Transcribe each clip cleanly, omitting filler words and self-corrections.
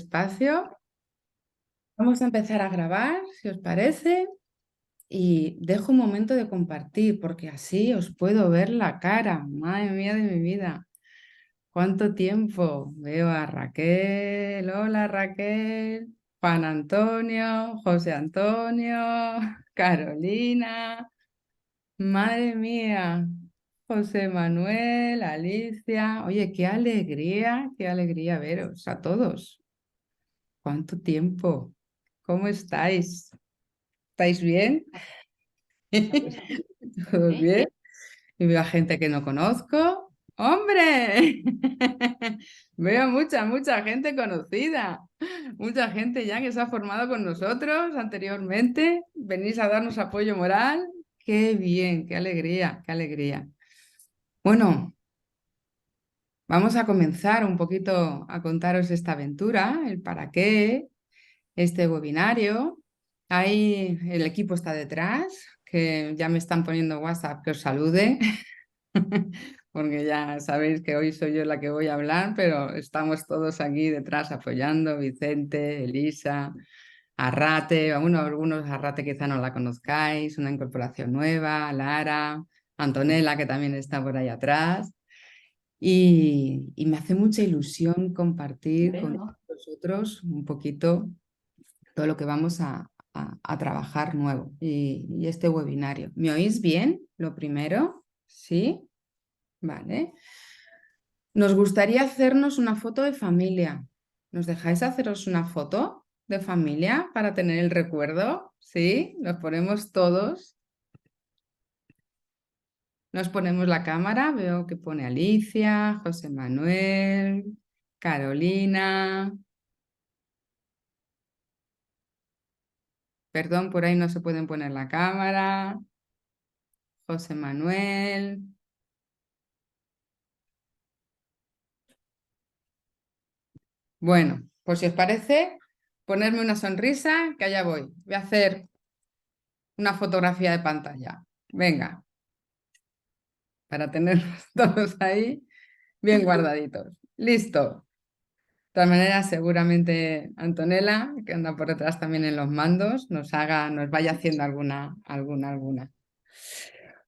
Espacio. Vamos a empezar a grabar, si os parece, y dejo un momento de compartir, porque así os puedo ver la cara. Madre mía de mi vida, ¿cuánto tiempo? Veo a Raquel, hola Raquel, Juan Antonio, José Antonio, Carolina, madre mía, José Manuel, Alicia. Oye, qué alegría veros a todos. ¿Cuánto tiempo? ¿Cómo estáis? ¿Estáis bien? ¿Todos bien? Y veo a gente que no conozco. ¡Hombre! Veo mucha gente conocida. Mucha gente ya que se ha formado con nosotros anteriormente. Venís a darnos apoyo moral. ¡Qué bien! ¡Qué alegría! ¡Qué alegría! Bueno, vamos a comenzar un poquito a contaros esta aventura, el para qué, este webinario. Ahí el equipo está detrás, que ya me están poniendo WhatsApp que os salude, porque ya sabéis que hoy soy yo la que voy a hablar, pero estamos todos aquí detrás apoyando, Vicente, Elisa, Arrate, bueno, algunos Arrate quizá no la conozcáis, una incorporación nueva, Lara, Antonella, que también está por ahí atrás. Y me hace mucha ilusión compartir con vosotros un poquito todo lo que vamos a trabajar nuevo y este webinario. ¿Me oís bien? Lo primero, ¿sí? Vale. Nos gustaría hacernos una foto de familia. ¿Nos dejáis haceros una foto de familia para tener el recuerdo? ¿Sí? Nos ponemos todos. Nos ponemos la cámara. Veo que pone Alicia, José Manuel, Carolina. Perdón, por ahí no se pueden poner la cámara. José Manuel. Bueno, pues si os parece, ponerme una sonrisa, que allá voy. Voy a hacer una fotografía de pantalla. Venga, para tenerlos todos ahí bien guardaditos. Listo. De todas maneras, seguramente Antonella, que anda por detrás también en los mandos, nos vaya haciendo alguna.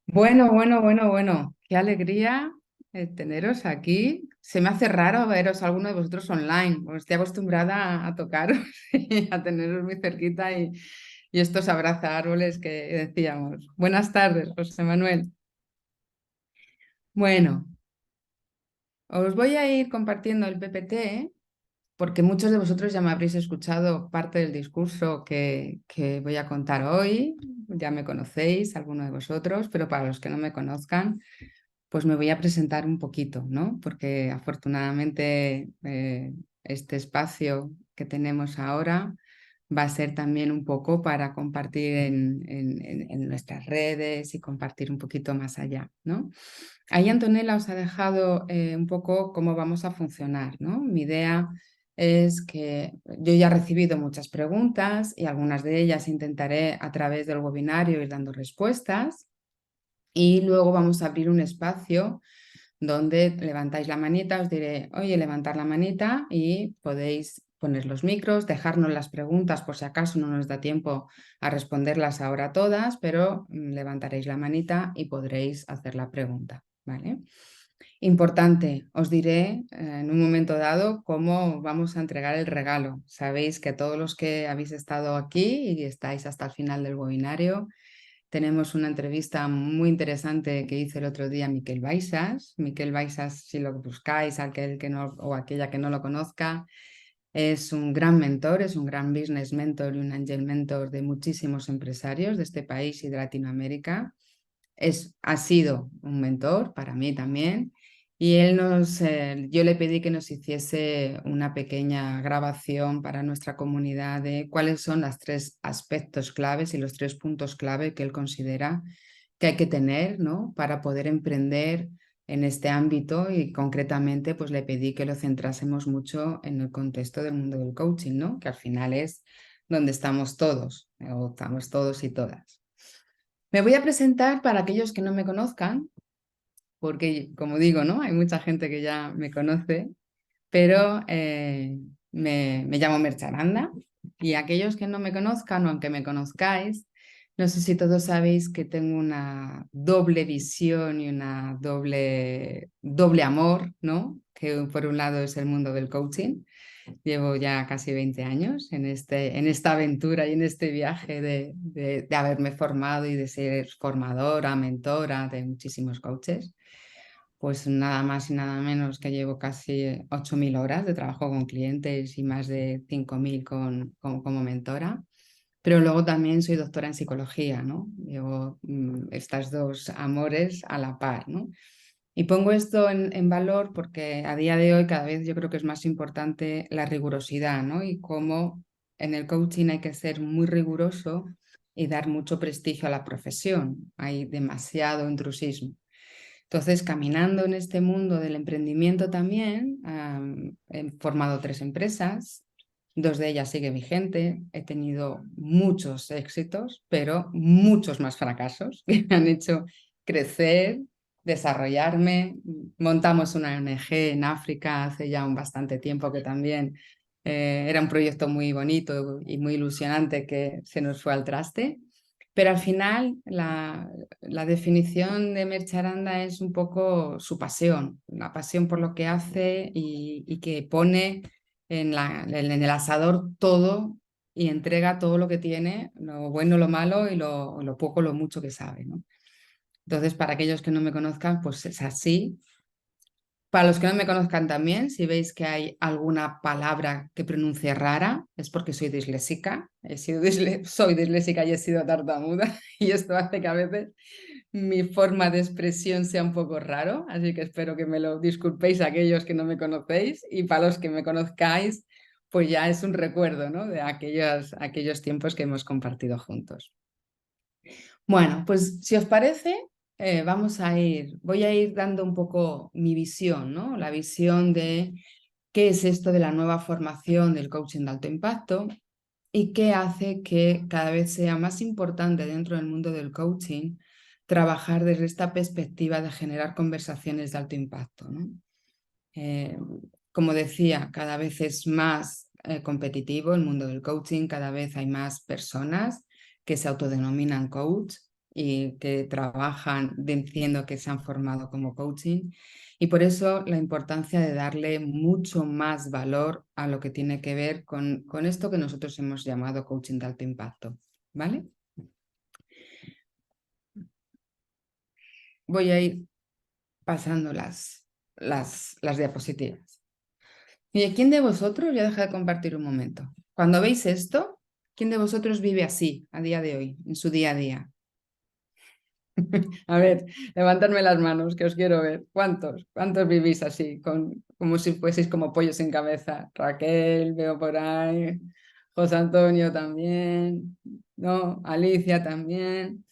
Bueno. Qué alegría teneros aquí. Se me hace raro veros a alguno de vosotros online, porque estoy acostumbrada a tocaros y a teneros muy cerquita y estos árboles que decíamos. Buenas tardes, José Manuel. Bueno, os voy a ir compartiendo el PPT porque muchos de vosotros ya me habréis escuchado parte del discurso que voy a contar hoy. Ya me conocéis, alguno de vosotros, pero para los que no me conozcan, pues me voy a presentar un poquito, ¿no? Porque afortunadamente este espacio que tenemos ahora va a ser también un poco para compartir en nuestras redes y compartir un poquito más allá, ¿no? Ahí Antonella os ha dejado un poco cómo vamos a funcionar, ¿no? Mi idea es que yo ya he recibido muchas preguntas y algunas de ellas intentaré a través del webinario ir dando respuestas. Y luego vamos a abrir un espacio donde levantáis la manita, os diré, oye, levantar la manita y podéis poner los micros, dejarnos las preguntas por si acaso no nos da tiempo a responderlas ahora todas, pero levantaréis la manita y podréis hacer la pregunta, ¿vale? Importante, os diré en un momento dado cómo vamos a entregar el regalo. Sabéis que todos los que habéis estado aquí y estáis hasta el final del webinario, tenemos una entrevista muy interesante que hice el otro día a Miquel Baixas. Miquel Baixas, si lo buscáis, aquel que no, o aquella que no lo conozca, es un gran mentor, es un gran business mentor y un angel mentor de muchísimos empresarios de este país y de Latinoamérica. Ha sido un mentor para mí también. Y yo le pedí que nos hiciese una pequeña grabación para nuestra comunidad de cuáles son los tres aspectos claves y los tres puntos clave que él considera que hay que tener, ¿no? Para poder emprender en este ámbito y concretamente pues le pedí que lo centrásemos mucho en el contexto del mundo del coaching, ¿no? Que al final es donde estamos todos, o estamos todos y todas. Me voy a presentar para aquellos que no me conozcan, porque como digo, ¿no? Hay mucha gente que ya me conoce, pero Me llamo Merche Aranda y aquellos que no me conozcan o aunque me conozcáis, no sé si todos sabéis que tengo una doble visión y una doble amor, ¿no? Que por un lado es el mundo del coaching. Llevo ya casi 20 años en esta aventura y en este viaje de haberme formado y de ser formadora, mentora de muchísimos coaches. Pues nada más y nada menos que llevo casi 8.000 horas de trabajo con clientes y más de 5.000 como mentora. Pero luego también soy doctora en psicología, ¿no? Llevo estas dos amores a la par, ¿no? Y pongo esto en valor porque a día de hoy cada vez yo creo que es más importante la rigurosidad, ¿no? Y cómo en el coaching hay que ser muy riguroso y dar mucho prestigio a la profesión. Hay demasiado intrusismo. Entonces, caminando en este mundo del emprendimiento también, he formado 3 empresas, 2 de ellas sigue vigente, he tenido muchos éxitos, pero muchos más fracasos que me han hecho crecer, desarrollarme. Montamos una ONG en África hace ya un bastante tiempo que también era un proyecto muy bonito y muy ilusionante que se nos fue al traste. Pero al final la definición de Merche Aranda es un poco su pasión, la pasión por lo que hace y que pone en el asador todo y entrega todo lo que tiene, lo bueno, lo malo y lo poco, lo mucho que sabe, ¿no? Entonces, para aquellos que no me conozcan, pues es así. Para los que no me conozcan también, si veis que hay alguna palabra que pronuncie rara, es porque soy disléxica. Soy disléxica y he sido tartamuda y esto hace que a veces mi forma de expresión sea un poco raro, así que espero que me lo disculpéis aquellos que no me conocéis y para los que me conozcáis, pues ya es un recuerdo, ¿no? De aquellos tiempos que hemos compartido juntos. Bueno, pues si os parece, voy a ir dando un poco mi visión, ¿no? La visión de qué es esto de la nueva formación del coaching de alto impacto y qué hace que cada vez sea más importante dentro del mundo del coaching trabajar desde esta perspectiva de generar conversaciones de alto impacto, ¿no? Eh, Como decía, cada vez es más competitivo el mundo del coaching, cada vez hay más personas que se autodenominan coach y que trabajan diciendo que se han formado como coaching. Y por eso la importancia de darle mucho más valor a lo que tiene que ver con esto que nosotros hemos llamado coaching de alto impacto. ¿Vale? Voy a ir pasando las diapositivas. ¿Y quién de vosotros, voy a dejar de compartir un momento, cuando veis esto, quién de vosotros vive así a día de hoy, en su día a día? A ver, levantadme las manos, que os quiero ver. ¿Cuántos? ¿Cuántos vivís así, como si fueseis como pollos sin cabeza? Raquel, veo por ahí, José Antonio también, ¿no? Alicia también.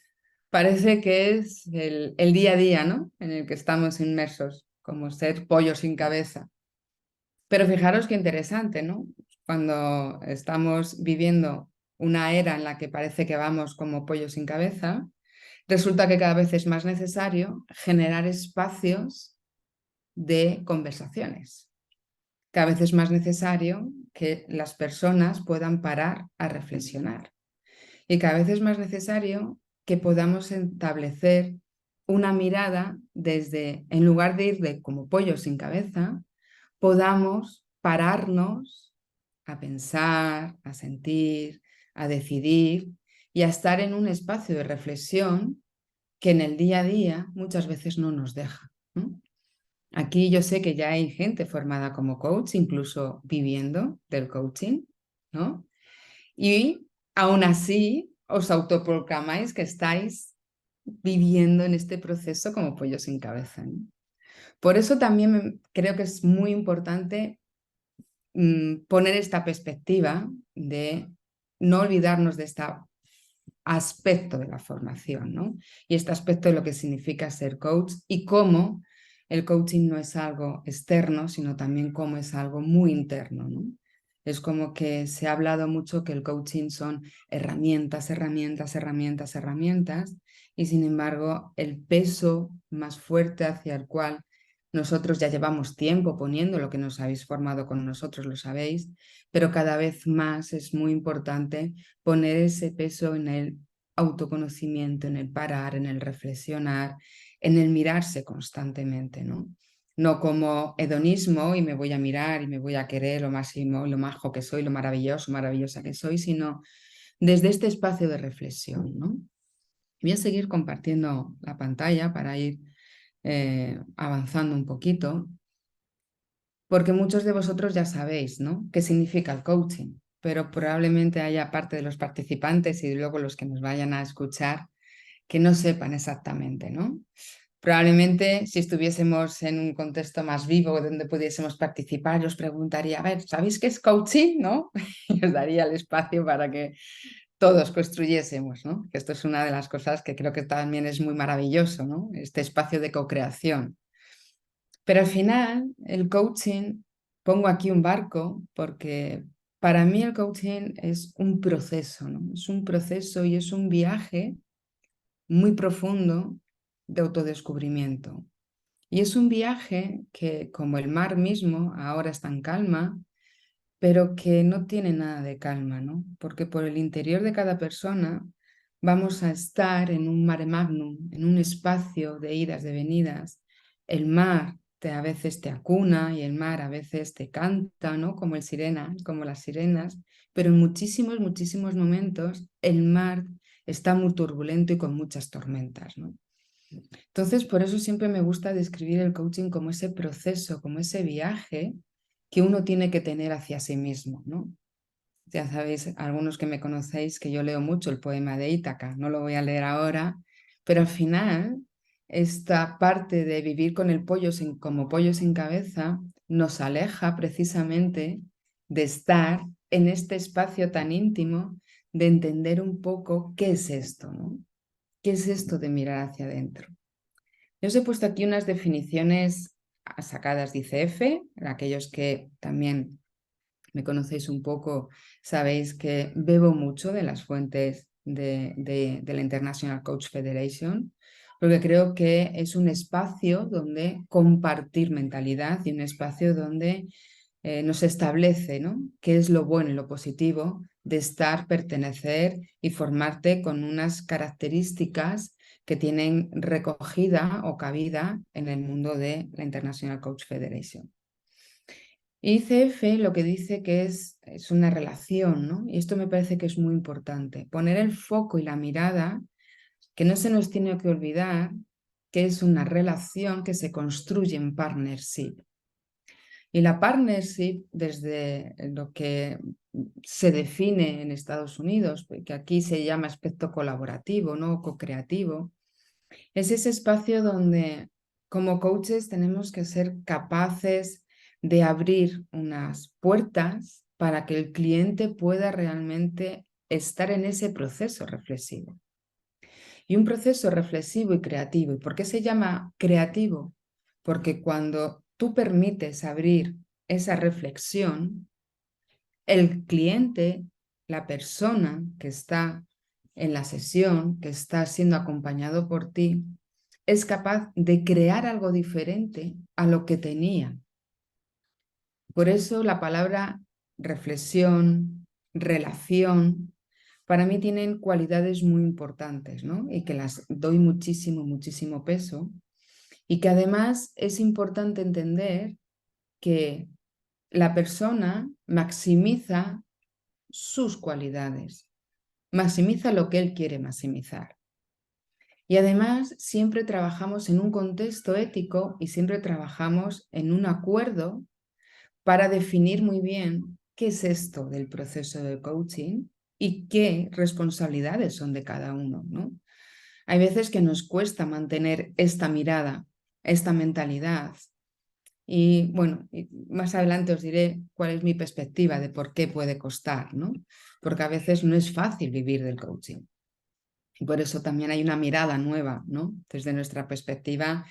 Parece que es el día a día, ¿no? En el que estamos inmersos, como ser pollos sin cabeza. Pero fijaros qué interesante, ¿no? Cuando estamos viviendo una era en la que parece que vamos como pollos sin cabeza, resulta que cada vez es más necesario generar espacios de conversaciones. Cada vez es más necesario que las personas puedan parar a reflexionar. Y cada vez es más necesario que podamos establecer una mirada desde, en lugar de ir de como pollos sin cabeza, podamos pararnos a pensar, a sentir, a decidir y a estar en un espacio de reflexión que en el día a día muchas veces no nos deja, ¿no? Aquí yo sé que ya hay gente formada como coach, incluso viviendo del coaching, ¿no? Y aún así os autoproclamáis que estáis viviendo en este proceso como pollo sin cabeza, ¿no? Por eso también creo que es muy importante poner esta perspectiva de no olvidarnos de este aspecto de la formación, ¿no? Y este aspecto de lo que significa ser coach y cómo el coaching no es algo externo, sino también cómo es algo muy interno, ¿no? Es como que se ha hablado mucho que el coaching son herramientas, herramientas, herramientas, herramientas, y sin embargo el peso más fuerte hacia el cual Nosotros ya llevamos tiempo poniendo lo que nos habéis formado con nosotros, lo sabéis, pero cada vez más es muy importante poner ese peso en el autoconocimiento, en el parar, en el reflexionar, en el mirarse constantemente, ¿no? No como hedonismo y me voy a mirar y me voy a querer lo máximo, lo majo que soy, lo maravilloso, maravillosa que soy, sino desde este espacio de reflexión, ¿no? Voy a seguir compartiendo la pantalla para ir avanzando un poquito, porque muchos de vosotros ya sabéis, ¿no?, qué significa el coaching, pero probablemente haya parte de los participantes y luego los que nos vayan a escuchar que no sepan exactamente, ¿no? Probablemente si estuviésemos en un contexto más vivo donde pudiésemos participar, yo os preguntaría, a ver, ¿sabéis qué es coaching? ¿No? Y os daría el espacio para que todos construyésemos, ¿no? Que esto es una de las cosas que creo que también es muy maravilloso, ¿no? Este espacio de co-creación. Pero al final, el coaching, pongo aquí un barco porque para mí el coaching es un proceso, ¿no? Es un proceso y es un viaje muy profundo de autodescubrimiento. Y es un viaje que, como el mar mismo, ahora está en calma, pero que no tiene nada de calma, ¿no? Porque por el interior de cada persona vamos a estar en un mare magnum, en un espacio de idas, de venidas. El mar a veces te acuna y el mar a veces te canta, ¿no? Como el sirena, como las sirenas, pero en muchísimos, muchísimos momentos el mar está muy turbulento y con muchas tormentas, ¿no? Entonces, por eso siempre me gusta describir el coaching como ese proceso, como ese viaje que uno tiene que tener hacia sí mismo, ¿no? Ya sabéis, algunos que me conocéis, que yo leo mucho el poema de Ítaca, no lo voy a leer ahora, pero al final, esta parte de vivir con el pollo como pollo sin cabeza nos aleja precisamente de estar en este espacio tan íntimo, de entender un poco qué es esto, ¿no? ¿Qué es esto de mirar hacia adentro? Yo os he puesto aquí unas definiciones sacadas de ICF. Aquellos que también me conocéis un poco, sabéis que bebo mucho de las fuentes de la International Coach Federation, porque creo que es un espacio donde compartir mentalidad y un espacio donde nos establece, ¿no?, qué es lo bueno y lo positivo de estar, pertenecer y formarte con unas características que tienen recogida o cabida en el mundo de la International Coach Federation. ICF lo que dice que es una relación, ¿no? Y esto me parece que es muy importante. Poner el foco y la mirada, que no se nos tiene que olvidar que es una relación que se construye en partnership. Y la partnership, desde lo que se define en Estados Unidos, que aquí se llama aspecto colaborativo, ¿no?, co-creativo, es ese espacio donde como coaches tenemos que ser capaces de abrir unas puertas para que el cliente pueda realmente estar en ese proceso reflexivo. Y un proceso reflexivo y creativo. ¿Y por qué se llama creativo? Porque cuando tú permites abrir esa reflexión, el cliente, la persona que está en la sesión, que está siendo acompañado por ti, es capaz de crear algo diferente a lo que tenía. Por eso la palabra reflexión, relación, para mí tienen cualidades muy importantes, ¿no? Y que las doy muchísimo, muchísimo peso. Y que además es importante entender que la persona maximiza sus cualidades, maximiza lo que él quiere maximizar. Y además siempre trabajamos en un contexto ético y siempre trabajamos en un acuerdo para definir muy bien qué es esto del proceso de coaching y qué responsabilidades son de cada uno, ¿no? Hay veces que nos cuesta mantener esta mirada, esta mentalidad. Y bueno, más adelante os diré cuál es mi perspectiva de por qué puede costar, ¿no? Porque a veces no es fácil vivir del coaching. Y por eso también hay una mirada nueva, ¿no?, desde nuestra perspectiva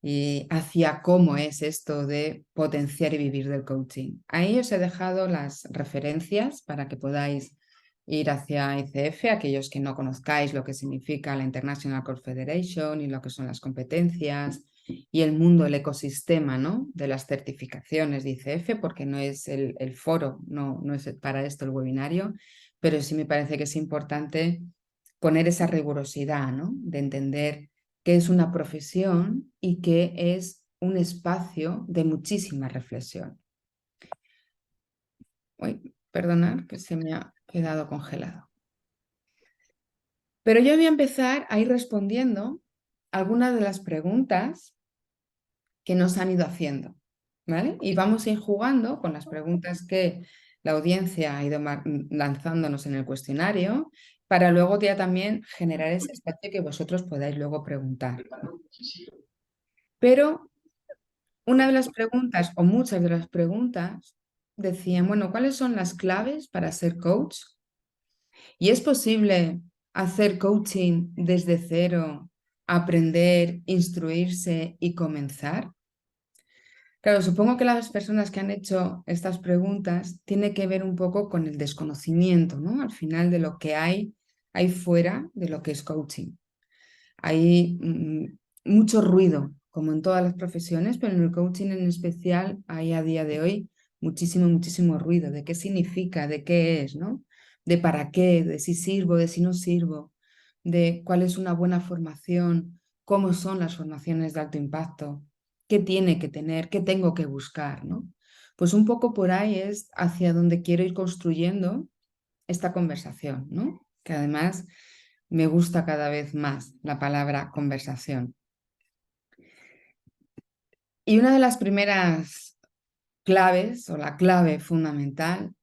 y hacia cómo es esto de potenciar y vivir del coaching. Ahí os he dejado las referencias para que podáis ir hacia ICF, aquellos que no conozcáis lo que significa la International Coach Federation y lo que son las competencias y el mundo, el ecosistema, ¿no? De las certificaciones de ICF, porque no es el foro, no es para esto el webinario, pero sí me parece que es importante poner esa rigurosidad, ¿no? De entender qué es una profesión y qué es un espacio de muchísima reflexión. Uy, perdonad que se me ha quedado congelado. Pero yo voy a empezar a ir respondiendo algunas de las preguntas que nos han ido haciendo, ¿vale? Y vamos a ir jugando con las preguntas que la audiencia ha ido lanzándonos en el cuestionario para luego ya también generar ese espacio que vosotros podáis luego preguntar, ¿no? Pero una de las preguntas, o muchas de las preguntas, decían, bueno, ¿cuáles son las claves para ser coach? ¿Y es posible hacer coaching desde cero, aprender, instruirse y comenzar? Claro, supongo que las personas que han hecho estas preguntas tiene que ver un poco con el desconocimiento, ¿no? Al final de lo que hay fuera de lo que es coaching. Hay mucho ruido, como en todas las profesiones, pero en el coaching en especial hay a día de hoy muchísimo, muchísimo ruido de qué significa, de qué es, ¿no? De para qué, de si sirvo, de si no sirvo, de cuál es una buena formación, cómo son las formaciones de alto impacto, qué tiene que tener, qué tengo que buscar, ¿no? Pues un poco por ahí es hacia donde quiero ir construyendo esta conversación, ¿no? Que además me gusta cada vez más la palabra conversación. Y una de las primeras claves o la clave fundamental,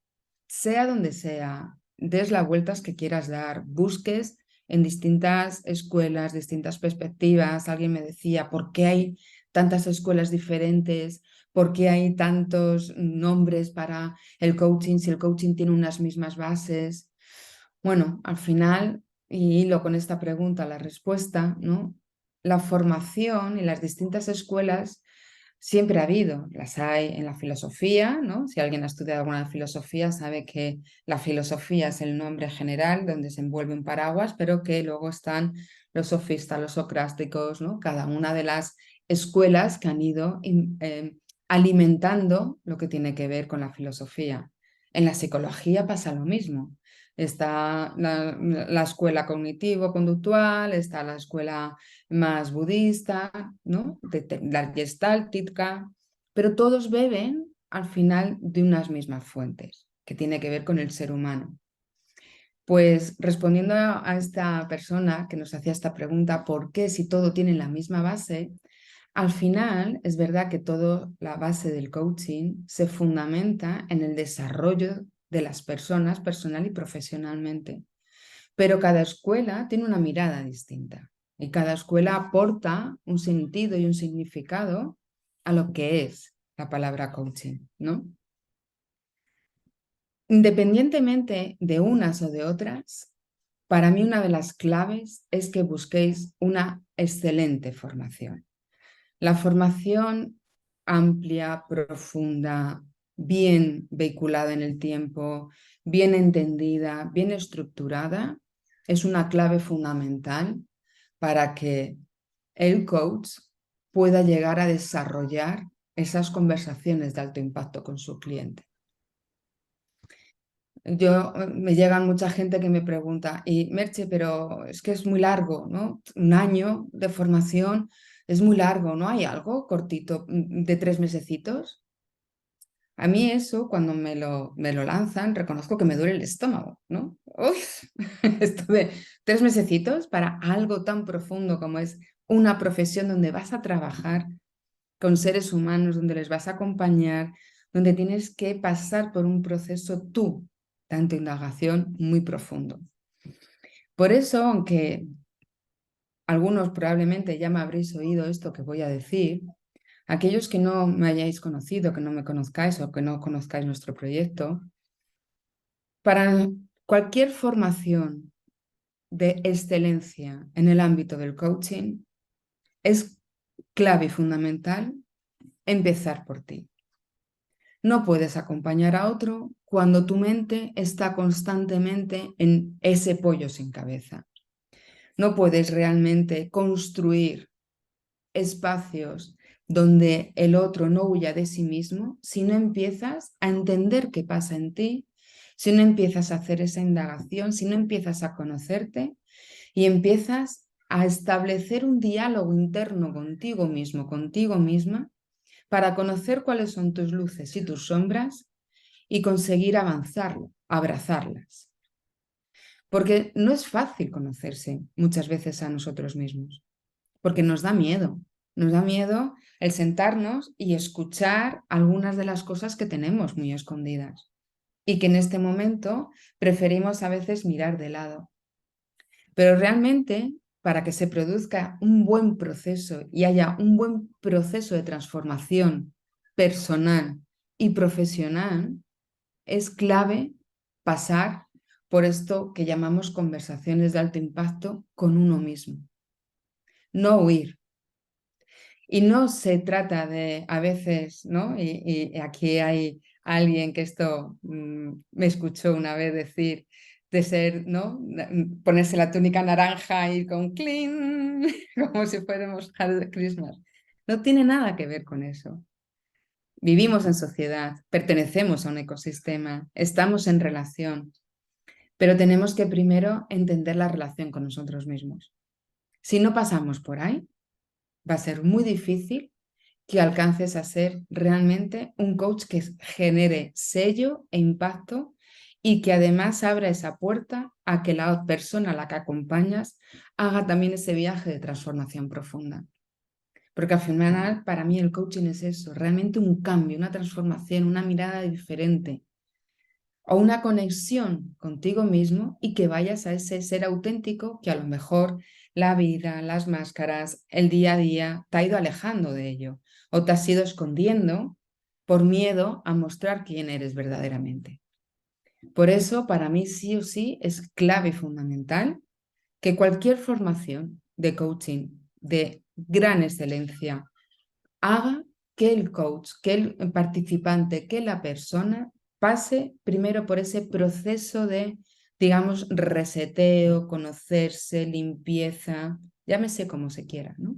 sea donde sea, des las vueltas que quieras dar, busques en distintas escuelas, distintas perspectivas. Alguien me decía, ¿por qué hay tantas escuelas diferentes? ¿Por qué hay tantos nombres para el coaching si el coaching tiene unas mismas bases? Bueno, al final, y hilo con esta pregunta, la respuesta, ¿no? La formación y las distintas escuelas siempre ha habido, las hay en la filosofía, ¿no? Si alguien ha estudiado alguna filosofía sabe que la filosofía es el nombre general donde se envuelve un paraguas, pero que luego están los sofistas, los socráticos, ¿no? Cada una de las escuelas que han ido alimentando lo que tiene que ver con la filosofía. En la psicología pasa lo mismo. Está la escuela cognitivo-conductual, está la escuela más budista, ¿no? La gestáltica, pero todos beben al final de unas mismas fuentes, que tiene que ver con el ser humano. Pues respondiendo a esta persona que nos hacía esta pregunta, ¿por qué si todo tiene la misma base? Al final es verdad que toda la base del coaching se fundamenta en el desarrollo de las personas personal y profesionalmente, pero cada escuela tiene una mirada distinta y cada escuela aporta un sentido y un significado a lo que es la palabra coaching, ¿no? Independientemente de unas o de otras, para mí una de las claves es que busquéis una excelente formación. La formación amplia, profunda, bien vehiculada en el tiempo, bien entendida, bien estructurada, es una clave fundamental para que el coach pueda llegar a desarrollar esas conversaciones de alto impacto con su cliente. Me llegan mucha gente que me pregunta, y Merche, pero es que es muy largo, ¿no? Un año de formación es muy largo, ¿no? ¿Hay algo cortito de 3 mesecitos? A mí eso, cuando me lo lanzan, reconozco que me duele el estómago, ¿no? Uy, esto de 3 mesecitos para algo tan profundo como es una profesión donde vas a trabajar con seres humanos, donde les vas a acompañar, donde tienes que pasar por un proceso tú, tanto indagación, muy profundo. Por eso, aunque algunos probablemente ya me habréis oído esto que voy a decir, aquellos que no me hayáis conocido, que no me conozcáis o que no conozcáis nuestro proyecto, para cualquier formación de excelencia en el ámbito del coaching, es clave y fundamental empezar por ti. No puedes acompañar a otro cuando tu mente está constantemente en ese pollo sin cabeza. No puedes realmente construir espacios donde el otro no huya de sí mismo, si no empiezas a entender qué pasa en ti, si no empiezas a hacer esa indagación, si no empiezas a conocerte y empiezas a establecer un diálogo interno contigo mismo, contigo misma, para conocer cuáles son tus luces y tus sombras y conseguir avanzarlo, abrazarlas. Porque no es fácil conocerse muchas veces a nosotros mismos, porque nos da miedo el sentarnos y escuchar algunas de las cosas que tenemos muy escondidas y que en este momento preferimos a veces mirar de lado. Pero realmente, para que se produzca un buen proceso y haya un buen proceso de transformación personal y profesional, es clave pasar por esto que llamamos conversaciones de alto impacto con uno mismo. No huir. Y no se trata de, a veces, ¿no? Y aquí hay alguien que esto me escuchó una vez decir, de ser, ¿no? Ponerse la túnica naranja y con clean, como si fuéramos Hare Christmas. No tiene nada que ver con eso. Vivimos en sociedad, pertenecemos a un ecosistema, estamos en relación, pero tenemos que primero entender la relación con nosotros mismos. Si no pasamos por ahí, va a ser muy difícil que alcances a ser realmente un coach que genere sello e impacto y que además abra esa puerta a que la persona a la que acompañas haga también ese viaje de transformación profunda. Porque al final, para mí, el coaching es eso, realmente un cambio, una transformación, una mirada diferente o una conexión contigo mismo y que vayas a ese ser auténtico que a lo mejor la vida, las máscaras, el día a día te ha ido alejando de ello o te has ido escondiendo por miedo a mostrar quién eres verdaderamente. Por eso, para mí sí o sí es clave y fundamental que cualquier formación de coaching de gran excelencia haga que el coach, que el participante, que la persona pase primero por ese proceso de, digamos, reseteo, conocerse, limpieza, llámese como se quiera, ¿no?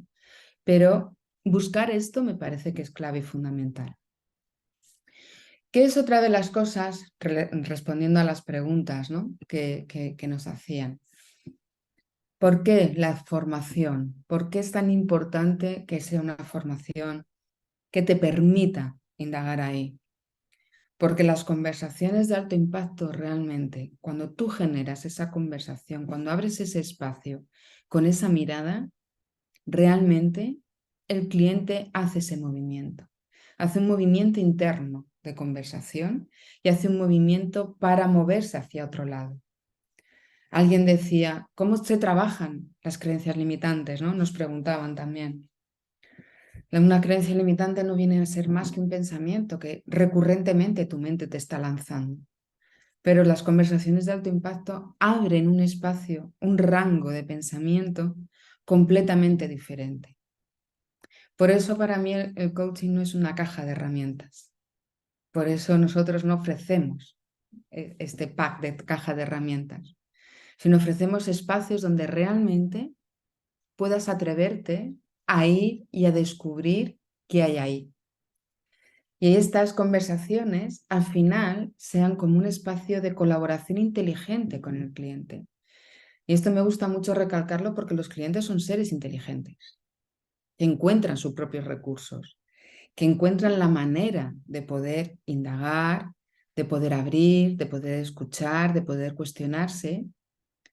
Pero buscar esto me parece que es clave y fundamental. ¿Qué es otra de las cosas, respondiendo a las preguntas, ¿no? que nos hacían? ¿Por qué la formación? ¿Por qué es tan importante que sea una formación que te permita indagar ahí? Porque las conversaciones de alto impacto realmente, cuando tú generas esa conversación, cuando abres ese espacio con esa mirada, realmente el cliente hace ese movimiento. Hace un movimiento interno de conversación y hace un movimiento para moverse hacia otro lado. Alguien decía, ¿cómo se trabajan las creencias limitantes? ¿No? Nos preguntaban también. Una creencia limitante no viene a ser más que un pensamiento que recurrentemente tu mente te está lanzando. Pero las conversaciones de alto impacto abren un espacio, un rango de pensamiento completamente diferente. Por eso para mí el coaching no es una caja de herramientas. Por eso nosotros no ofrecemos este pack de caja de herramientas, sino ofrecemos espacios donde realmente puedas atreverte a ir y a descubrir qué hay ahí. Y estas conversaciones al final sean como un espacio de colaboración inteligente con el cliente. Y esto me gusta mucho recalcarlo porque los clientes son seres inteligentes, que encuentran sus propios recursos, que encuentran la manera de poder indagar, de poder abrir, de poder escuchar, de poder cuestionarse,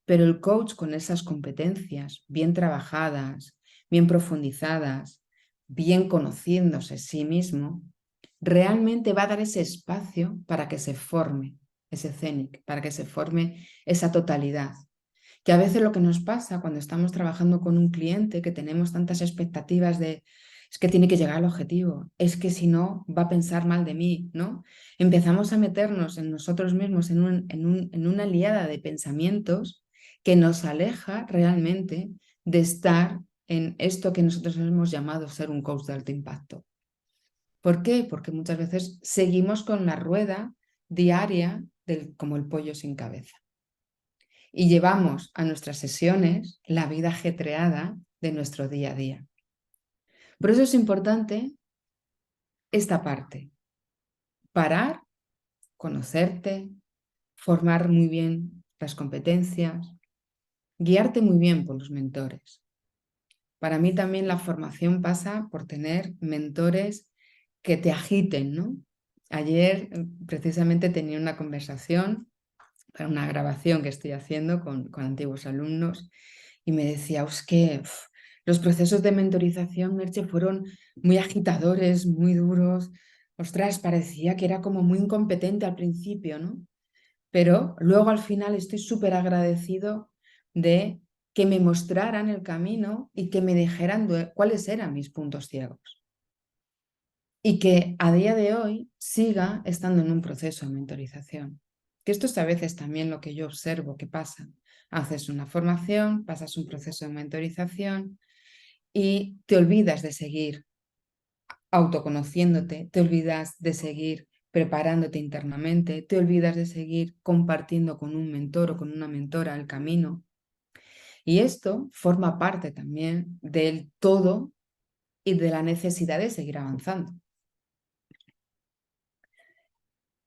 pero el coach con esas competencias bien trabajadas, bien profundizadas, bien conociéndose a sí mismo, realmente va a dar ese espacio para que se forme ese CENIC, para que se forme esa totalidad. Que a veces lo que nos pasa cuando estamos trabajando con un cliente, que tenemos tantas expectativas de, es que tiene que llegar al objetivo, es que si no va a pensar mal de mí, ¿no? Empezamos a meternos en nosotros mismos en una liada de pensamientos que nos aleja realmente de estar en esto que nosotros hemos llamado ser un coach de alto impacto. ¿Por qué? Porque muchas veces seguimos con la rueda diaria como el pollo sin cabeza y llevamos a nuestras sesiones la vida ajetreada de nuestro día a día. Por eso es importante esta parte, parar, conocerte, formar muy bien las competencias, guiarte muy bien por los mentores. Para mí también la formación pasa por tener mentores que te agiten, ¿no? Ayer precisamente tenía una conversación para una grabación que estoy haciendo con antiguos alumnos y me decía, es que los procesos de mentorización, Merche, fueron muy agitadores, muy duros. Ostras, parecía que era como muy incompetente al principio, ¿no? Pero luego al final estoy súper agradecido de que me mostraran el camino y que me dijeran cuáles eran mis puntos ciegos. Y que a día de hoy siga estando en un proceso de mentorización. Que esto es a veces también lo que yo observo que pasa. Haces una formación, pasas un proceso de mentorización y te olvidas de seguir autoconociéndote, te olvidas de seguir preparándote internamente, te olvidas de seguir compartiendo con un mentor o con una mentora el camino. Y esto forma parte también del todo y de la necesidad de seguir avanzando.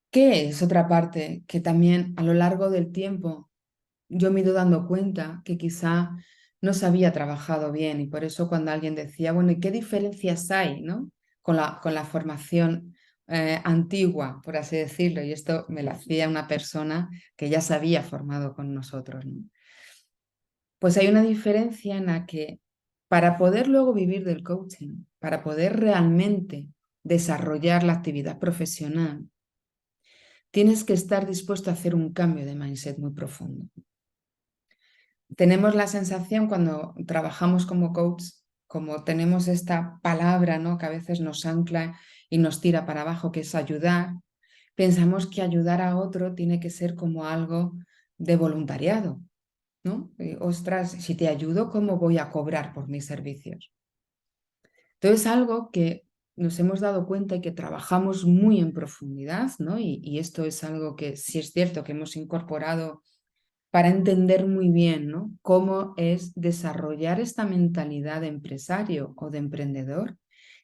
¿Qué es otra parte que también a lo largo del tiempo yo me he ido dando cuenta que quizá no se había trabajado bien y por eso cuando alguien decía, bueno, ¿y qué diferencias hay, ¿no? con la formación antigua, por así decirlo? Y esto me lo hacía una persona que ya se había formado con nosotros, ¿no? Pues hay una diferencia en la que para poder luego vivir del coaching, para poder realmente desarrollar la actividad profesional, tienes que estar dispuesto a hacer un cambio de mindset muy profundo. Tenemos la sensación cuando trabajamos como coach, como tenemos esta palabra, ¿no? que a veces nos ancla y nos tira para abajo, que es ayudar, pensamos que ayudar a otro tiene que ser como algo de voluntariado, ¿no? Ostras, si te ayudo, ¿cómo voy a cobrar por mis servicios? Entonces, es algo que nos hemos dado cuenta y que trabajamos muy en profundidad, ¿no? Y esto es algo que sí es cierto que hemos incorporado para entender muy bien, ¿no? Cómo es desarrollar esta mentalidad de empresario o de emprendedor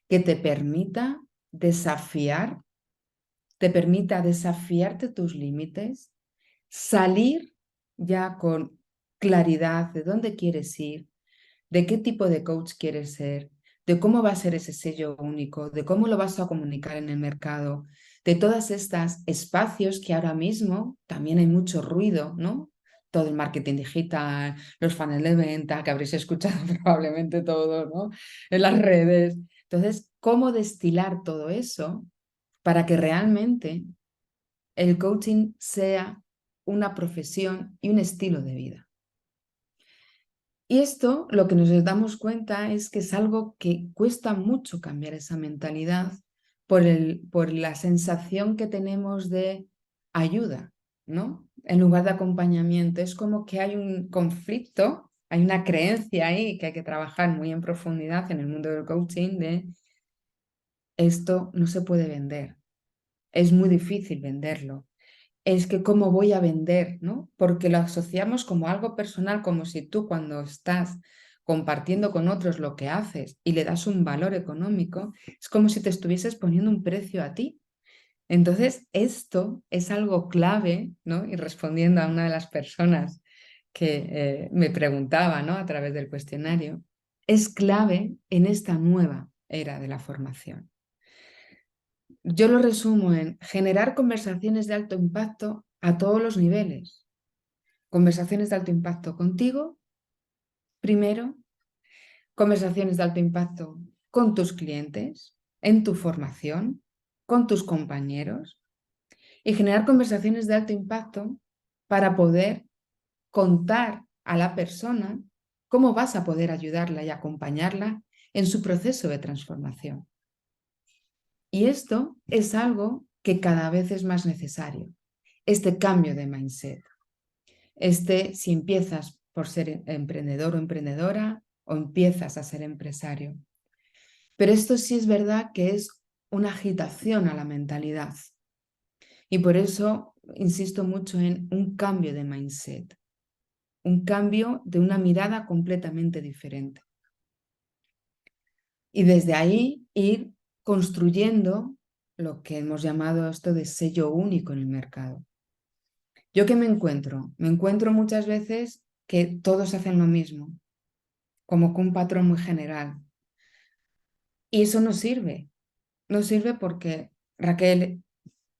que te permita desafiarte tus límites, salir ya con claridad de dónde quieres ir, de qué tipo de coach quieres ser, de cómo va a ser ese sello único, de cómo lo vas a comunicar en el mercado, de todas estas espacios que ahora mismo también hay mucho ruido, ¿no? Todo el marketing digital, los funnels de venta, que habréis escuchado probablemente todo, ¿no? En las redes. Entonces, ¿cómo destilar todo eso para que realmente el coaching sea una profesión y un estilo de vida? Y esto, lo que nos damos cuenta es que es algo que cuesta mucho cambiar esa mentalidad por la sensación que tenemos de ayuda, ¿no? En lugar de acompañamiento. Es como que hay un conflicto, hay una creencia ahí que hay que trabajar muy en profundidad en el mundo del coaching de esto no se puede vender, es muy difícil venderlo. Es que cómo voy a vender, ¿no? Porque lo asociamos como algo personal, como si tú cuando estás compartiendo con otros lo que haces y le das un valor económico, es como si te estuvieses poniendo un precio a ti. Entonces, esto es algo clave, ¿no? Y respondiendo a una de las personas que me preguntaba, ¿no? A través del cuestionario, es clave en esta nueva era de la formación. Yo lo resumo en generar conversaciones de alto impacto a todos los niveles. Conversaciones de alto impacto contigo, primero, conversaciones de alto impacto con tus clientes, en tu formación, con tus compañeros y generar conversaciones de alto impacto para poder contar a la persona cómo vas a poder ayudarla y acompañarla en su proceso de transformación. Y esto es algo que cada vez es más necesario, este cambio de mindset. Si empiezas por ser emprendedor o emprendedora o empiezas a ser empresario. Pero esto sí es verdad que es una agitación a la mentalidad. Y por eso insisto mucho en un cambio de mindset, un cambio de una mirada completamente diferente. Y desde ahí ir construyendo lo que hemos llamado esto de sello único en el mercado. ¿Yo qué me encuentro? Me encuentro muchas veces que todos hacen lo mismo, como con un patrón muy general. Y eso no sirve. No sirve porque Raquel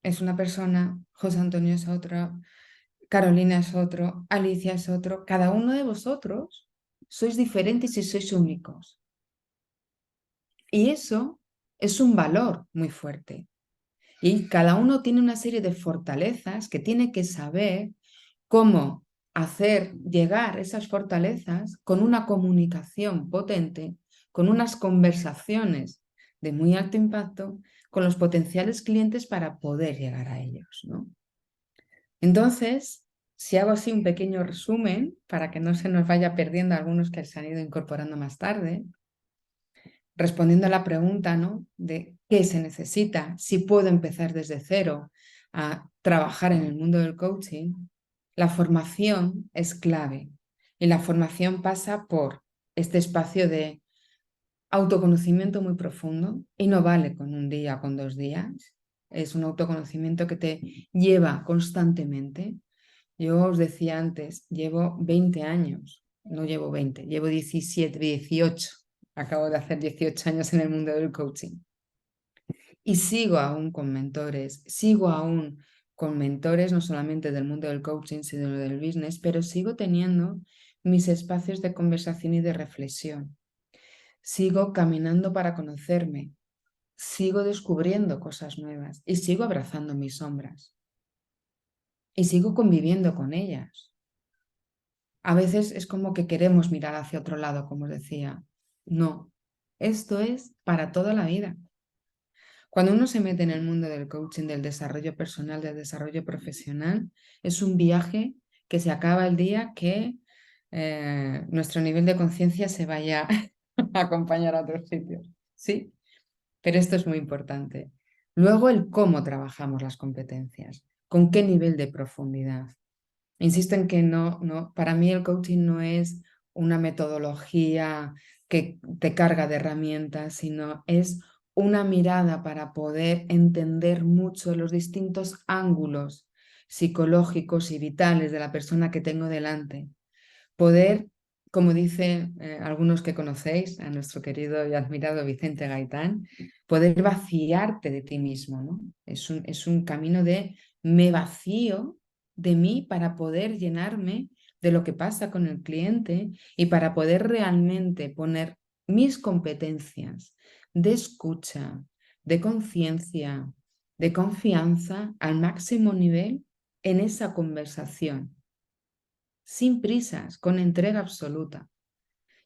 es una persona, José Antonio es otra, Carolina es otro, Alicia es otro. Cada uno de vosotros sois diferentes y sois únicos. Y eso es un valor muy fuerte. Y cada uno tiene una serie de fortalezas que tiene que saber cómo hacer llegar esas fortalezas con una comunicación potente, con unas conversaciones de muy alto impacto con los potenciales clientes para poder llegar a ellos, ¿no? Entonces, si hago así un pequeño resumen para que no se nos vaya perdiendo algunos que se han ido incorporando más tarde, respondiendo a la pregunta, ¿no? De qué se necesita, si puedo empezar desde cero a trabajar en el mundo del coaching, la formación es clave. Y la formación pasa por este espacio de autoconocimiento muy profundo y no vale con un día, con 2 días. Es un autoconocimiento que te lleva constantemente. Yo os decía antes, llevo 20 años, no llevo 20, llevo 17, 18. Acabo de hacer 18 años en el mundo del coaching. Y sigo aún con mentores, sigo aún con mentores no solamente del mundo del coaching, sino del business, pero sigo teniendo mis espacios de conversación y de reflexión. Sigo caminando para conocerme, sigo descubriendo cosas nuevas y sigo abrazando mis sombras y sigo conviviendo con ellas. A veces es como que queremos mirar hacia otro lado, como os decía. No, esto es para toda la vida. Cuando uno se mete en el mundo del coaching, del desarrollo personal, del desarrollo profesional, es un viaje que se acaba el día que nuestro nivel de conciencia se vaya a acompañar a otros sitios. ¿Sí? Pero esto es muy importante. Luego el cómo trabajamos las competencias, con qué nivel de profundidad. Insisto en que para mí el coaching no es una metodología que te carga de herramientas, sino es una mirada para poder entender mucho los distintos ángulos psicológicos y vitales de la persona que tengo delante. Poder, como dicen algunos que conocéis, a nuestro querido y admirado Vicente Gaitán, poder vaciarte de ti mismo, ¿no? Es un camino de me vacío de mí para poder llenarme de lo que pasa con el cliente y para poder realmente poner mis competencias de escucha, de conciencia, de confianza al máximo nivel en esa conversación sin prisas, con entrega absoluta.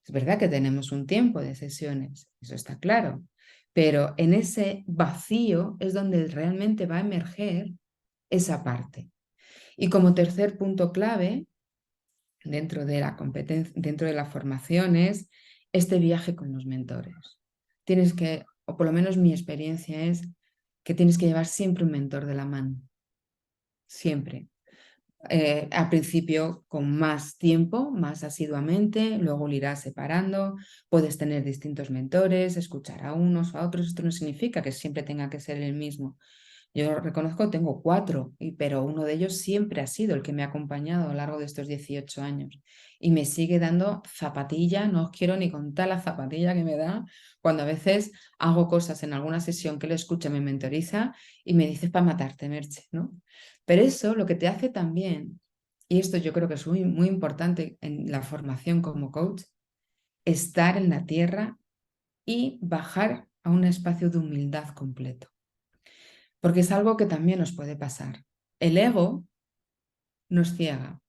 Es verdad que tenemos un tiempo de sesiones, eso está claro, pero en ese vacío es donde realmente va a emerger esa parte. Y como tercer punto clave dentro de la competencia, dentro de la formación es este viaje con los mentores. Tienes que, o por lo menos mi experiencia es que tienes que llevar siempre un mentor de la mano, siempre. Al principio con más tiempo, más asiduamente, luego lo irás separando, puedes tener distintos mentores, escuchar a unos o a otros, esto no significa que siempre tenga que ser el mismo. Yo reconozco, tengo 4, pero uno de ellos siempre ha sido el que me ha acompañado a lo largo de estos 18 años y me sigue dando zapatilla, no os quiero ni contar la zapatilla que me da cuando a veces hago cosas en alguna sesión que él escucha, me mentoriza y me dice para matarte, Merche, ¿no? Pero eso lo que te hace también, y esto yo creo que es muy, muy importante en la formación como coach, estar en la tierra y bajar a un espacio de humildad completo. Porque es algo que también nos puede pasar. El ego nos ciega.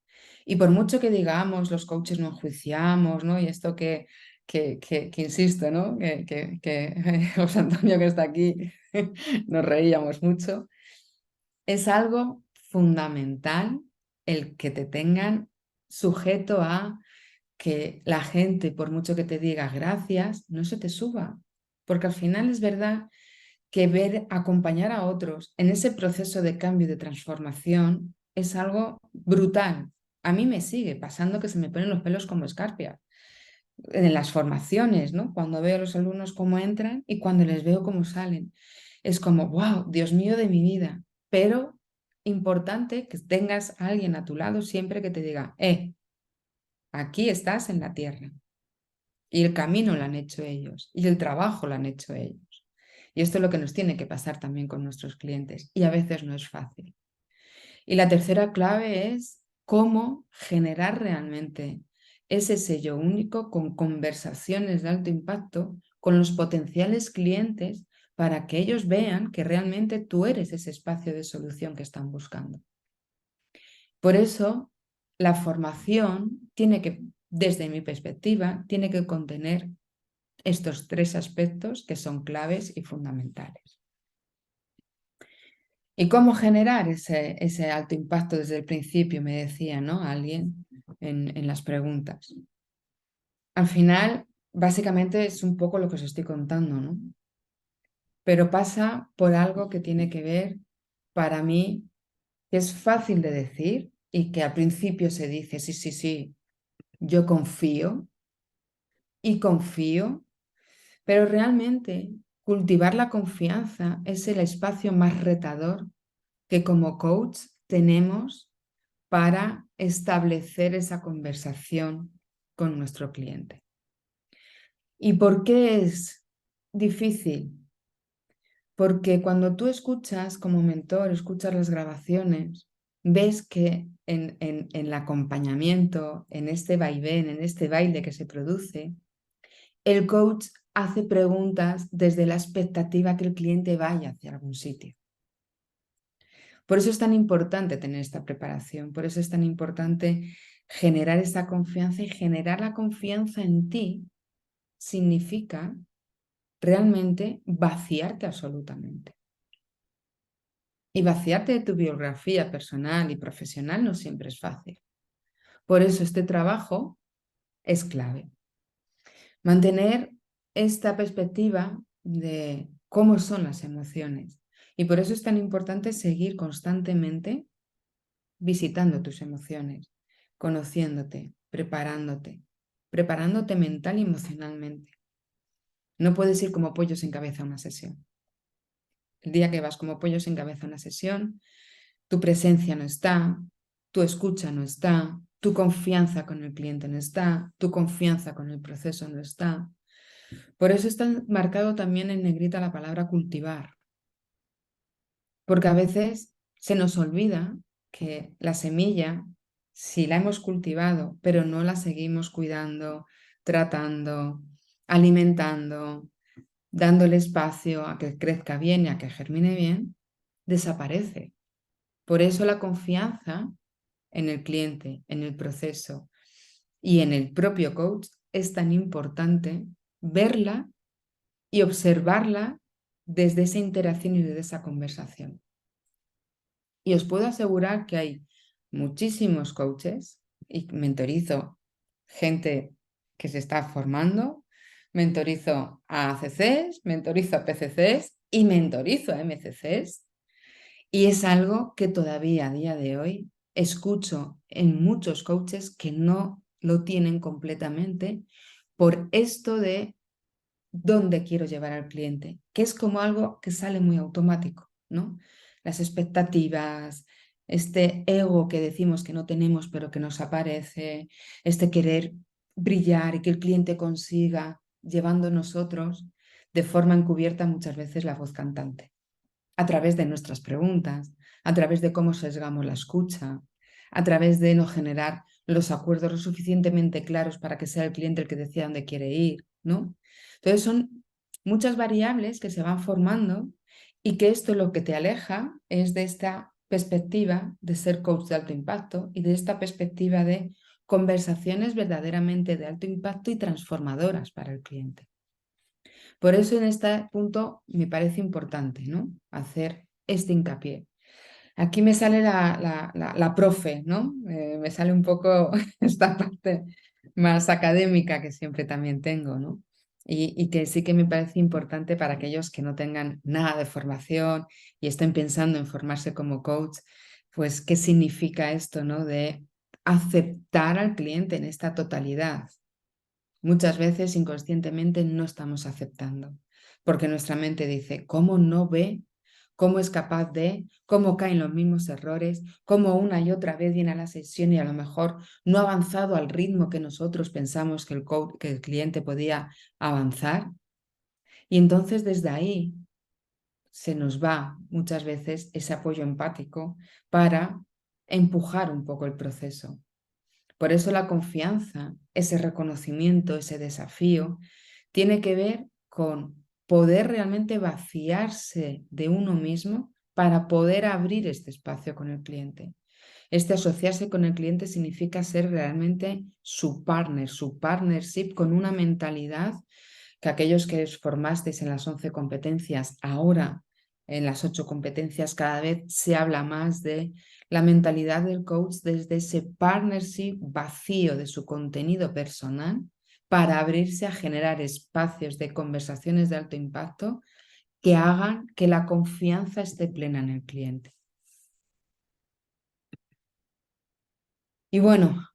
Y por mucho que digamos, los coaches no enjuiciamos, ¿no? Y esto que insisto, ¿no? Que José Antonio que está aquí, nos reíamos mucho. Es algo fundamental el que te tengan sujeto a que la gente, por mucho que te diga gracias, no se te suba. Porque al final es verdad que ver acompañar a otros en ese proceso de cambio y de transformación es algo brutal. A mí me sigue pasando que se me ponen los pelos como escarpias. en las formaciones, ¿no? Cuando veo a los alumnos cómo entran y cuando les veo cómo salen. Es como, wow, Dios mío de mi vida. Pero importante que tengas a alguien a tu lado siempre que te diga, aquí estás en la tierra. Y el camino lo han hecho ellos. Y el trabajo lo han hecho ellos. Y esto es lo que nos tiene que pasar también con nuestros clientes. Y a veces no es fácil. Y la tercera clave es cómo generar realmente ese sello único con conversaciones de alto impacto con los potenciales clientes para que ellos vean que realmente tú eres ese espacio de solución que están buscando. Por eso, la formación tiene que, desde mi perspectiva, tiene que contener estos tres aspectos que son claves y fundamentales. ¿Y cómo generar ese alto impacto desde el principio? Me decía, ¿no? Alguien en las preguntas. Al final, básicamente es un poco lo que os estoy contando, ¿no? Pero pasa por algo que tiene que ver, para mí, que es fácil de decir y que al principio se dice, sí, sí, sí, yo confío, pero realmente cultivar la confianza es el espacio más retador que como coach tenemos para establecer esa conversación con nuestro cliente. ¿Y por qué es difícil? Porque cuando tú escuchas como mentor, escuchas las grabaciones, ves que en el acompañamiento, en este vaivén, en este baile que se produce, el coach hace preguntas desde la expectativa que el cliente vaya hacia algún sitio. Por eso es tan importante tener esta preparación, por eso es tan importante generar esta confianza, y generar la confianza en ti significa realmente vaciarte absolutamente. Y vaciarte de tu biografía personal y profesional no siempre es fácil. Por eso este trabajo es clave. Mantener esta perspectiva de cómo son las emociones. Y por eso es tan importante seguir constantemente visitando tus emociones, conociéndote, preparándote mental y emocionalmente. No puedes ir como pollo sin cabeza a una sesión. El día que vas como pollo sin cabeza a una sesión, tu presencia no está, tu escucha no está, tu confianza con el cliente no está, tu confianza con el proceso no está. Por eso está marcado también en negrita la palabra cultivar, porque a veces se nos olvida que la semilla, si la hemos cultivado, pero no la seguimos cuidando, tratando, alimentando, dándole espacio a que crezca bien y a que germine bien, desaparece. Por eso la confianza en el cliente, en el proceso y en el propio coach es tan importante verla y observarla desde esa interacción y desde esa conversación. Y os puedo asegurar que hay muchísimos coaches, y mentorizo gente que se está formando, mentorizo a ACCs, mentorizo a PCCs y mentorizo a MCCs. Y es algo que todavía a día de hoy escucho en muchos coaches que no lo tienen completamente por esto de dónde quiero llevar al cliente, que es como algo que sale muy automático, ¿no? Las expectativas, este ego que decimos que no tenemos pero que nos aparece, este querer brillar y que el cliente consiga llevando nosotros de forma encubierta muchas veces la voz cantante, a través de nuestras preguntas, a través de cómo sesgamos la escucha, a través de no generar los acuerdos lo suficientemente claros para que sea el cliente el que decida dónde quiere ir, ¿no? Entonces son muchas variables que se van formando y que esto lo que te aleja es de esta perspectiva de ser coach de alto impacto y de esta perspectiva de conversaciones verdaderamente de alto impacto y transformadoras para el cliente. Por eso en este punto me parece importante, ¿no? Hacer este hincapié. Aquí me sale la profe, ¿no? Me sale un poco esta parte más académica que siempre también tengo, ¿no? Y que sí que me parece importante para aquellos que no tengan nada de formación y estén pensando en formarse como coach, pues qué significa esto, ¿no? De aceptar al cliente en esta totalidad, Muchas veces inconscientemente no estamos aceptando, porque nuestra mente dice, ¿cómo no ve? ¿Cómo es capaz de? ¿Cómo caen los mismos errores? ¿Cómo una y otra vez viene a la sesión y a lo mejor no ha avanzado al ritmo que nosotros pensamos que que el cliente podía avanzar? Y entonces desde ahí se nos va muchas veces ese apoyo empático para empujar un poco el proceso. Por eso la confianza, ese reconocimiento, ese desafío, tiene que ver con poder realmente vaciarse de uno mismo para poder abrir este espacio con el cliente. Este asociarse con el cliente significa ser realmente su partner, su partnership con una mentalidad que aquellos que os formasteis en las 11 competencias, ahora en las 8 competencias cada vez se habla más de la mentalidad del coach desde ese partnership vacío de su contenido personal para abrirse a generar espacios de conversaciones de alto impacto que hagan que la confianza esté plena en el cliente. Y bueno,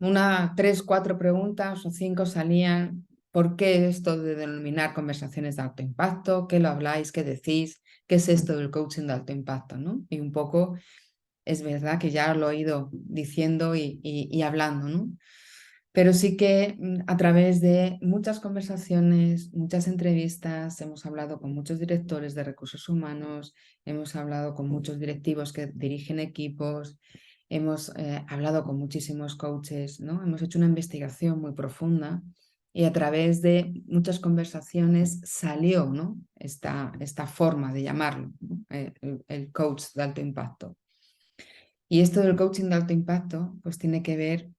tres, cuatro preguntas o cinco salían. ¿Por qué esto de denominar conversaciones de alto impacto? ¿Qué lo habláis? ¿Qué decís? ¿Qué es esto del coaching de alto impacto? ¿No? Y un poco es verdad que ya lo he ido diciendo y hablando, ¿no? Pero sí que a través de muchas conversaciones, muchas entrevistas, hemos hablado con muchos directores de recursos humanos, hemos hablado con muchos directivos que dirigen equipos, hemos hablado con muchísimos coaches, ¿no? Hemos hecho una investigación muy profunda y a través de muchas conversaciones salió, ¿no? esta forma de llamarlo, ¿no? El coach de alto impacto. Y esto del coaching de alto impacto, pues tiene que ver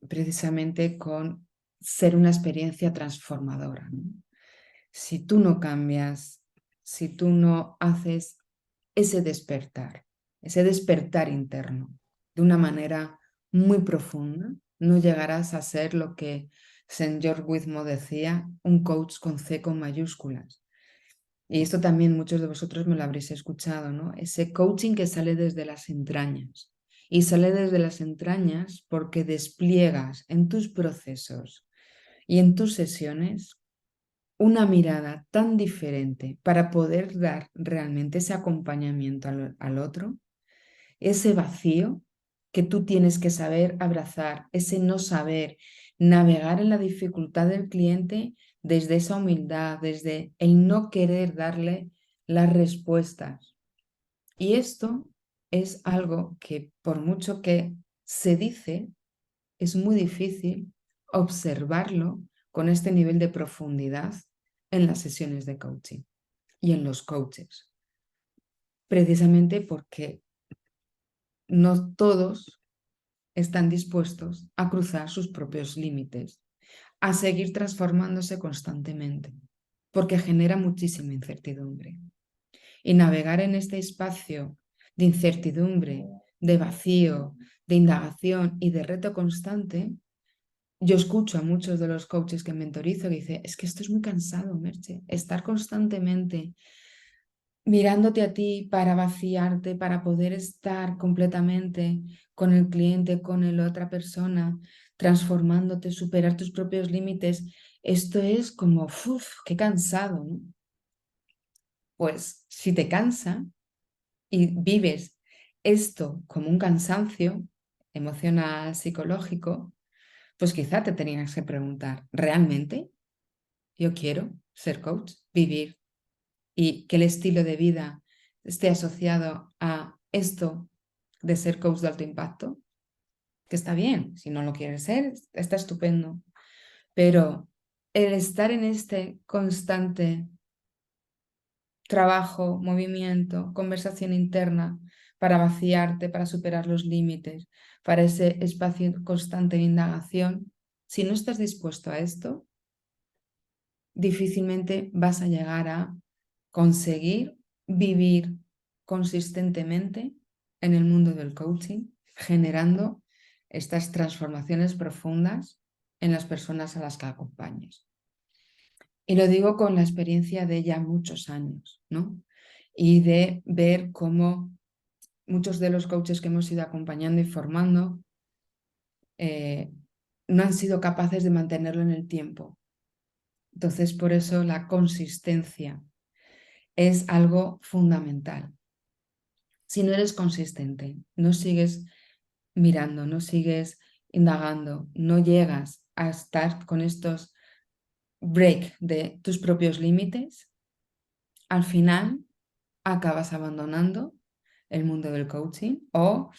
precisamente con ser una experiencia transformadora, ¿no? Si tú no cambias, si tú no haces ese despertar interno de una manera muy profunda, no llegarás a ser lo que Saint George Whitmore decía, un coach con C con mayúsculas. Y esto también muchos de vosotros me lo habréis escuchado, ¿no? Ese coaching que sale desde las entrañas. Y sale desde las entrañas porque despliegas en tus procesos y en tus sesiones una mirada tan diferente para poder dar realmente ese acompañamiento al otro, ese vacío que tú tienes que saber abrazar, ese no saber, navegar en la dificultad del cliente desde esa humildad, desde el no querer darle las respuestas. Y esto es algo que por mucho que se dice, es muy difícil observarlo con este nivel de profundidad en las sesiones de coaching y en los coaches, precisamente porque no todos están dispuestos a cruzar sus propios límites, a seguir transformándose constantemente, porque genera muchísima incertidumbre. Y navegar en este espacio de incertidumbre, de vacío, de indagación y de reto constante, yo escucho a muchos de los coaches que mentorizo que dicen, es que esto es muy cansado, Merche, estar constantemente mirándote a ti para vaciarte, para poder estar completamente con el cliente, con la otra persona, transformándote, superar tus propios límites. Esto es como, uff, qué cansado, ¿no? Pues si te cansa y vives esto como un cansancio emocional, psicológico, pues quizá te tenías que preguntar, ¿realmente yo quiero ser coach, vivir y que el estilo de vida esté asociado a esto de ser coach de alto impacto? Que está bien, si no lo quieres ser, está estupendo, pero el estar en este constante trabajo, movimiento, conversación interna para vaciarte, para superar los límites, para ese espacio constante de indagación, si no estás dispuesto a esto, difícilmente vas a llegar a conseguir vivir consistentemente en el mundo del coaching, generando estas transformaciones profundas en las personas a las que acompañes. Y lo digo con la experiencia de ya muchos años, ¿no? Y de ver cómo muchos de los coaches que hemos ido acompañando y formando no han sido capaces de mantenerlo en el tiempo. Entonces, por eso la consistencia es algo fundamental. Si no eres consistente, no sigues mirando, no sigues indagando, no llegas a estar con estos break de tus propios límites, al final acabas abandonando el mundo del coaching o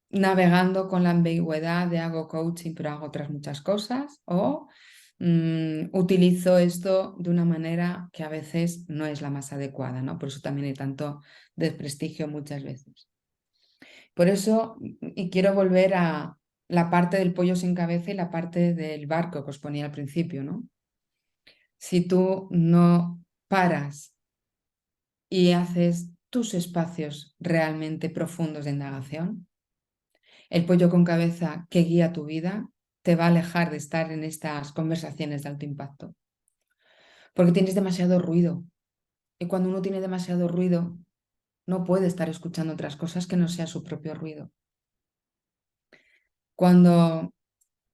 navegando con la ambigüedad de hago coaching pero hago otras muchas cosas o utilizo esto de una manera que a veces no es la más adecuada, ¿no? Por eso también hay tanto desprestigio muchas veces. Por eso, y quiero volver a la parte del pollo sin cabeza y la parte del barco que os ponía al principio, ¿no? Si tú no paras y haces tus espacios realmente profundos de indagación, el pollo con cabeza que guía tu vida te va a alejar de estar en estas conversaciones de alto impacto, porque tienes demasiado ruido. Y cuando uno tiene demasiado ruido, no puede estar escuchando otras cosas que no sea su propio ruido. Cuando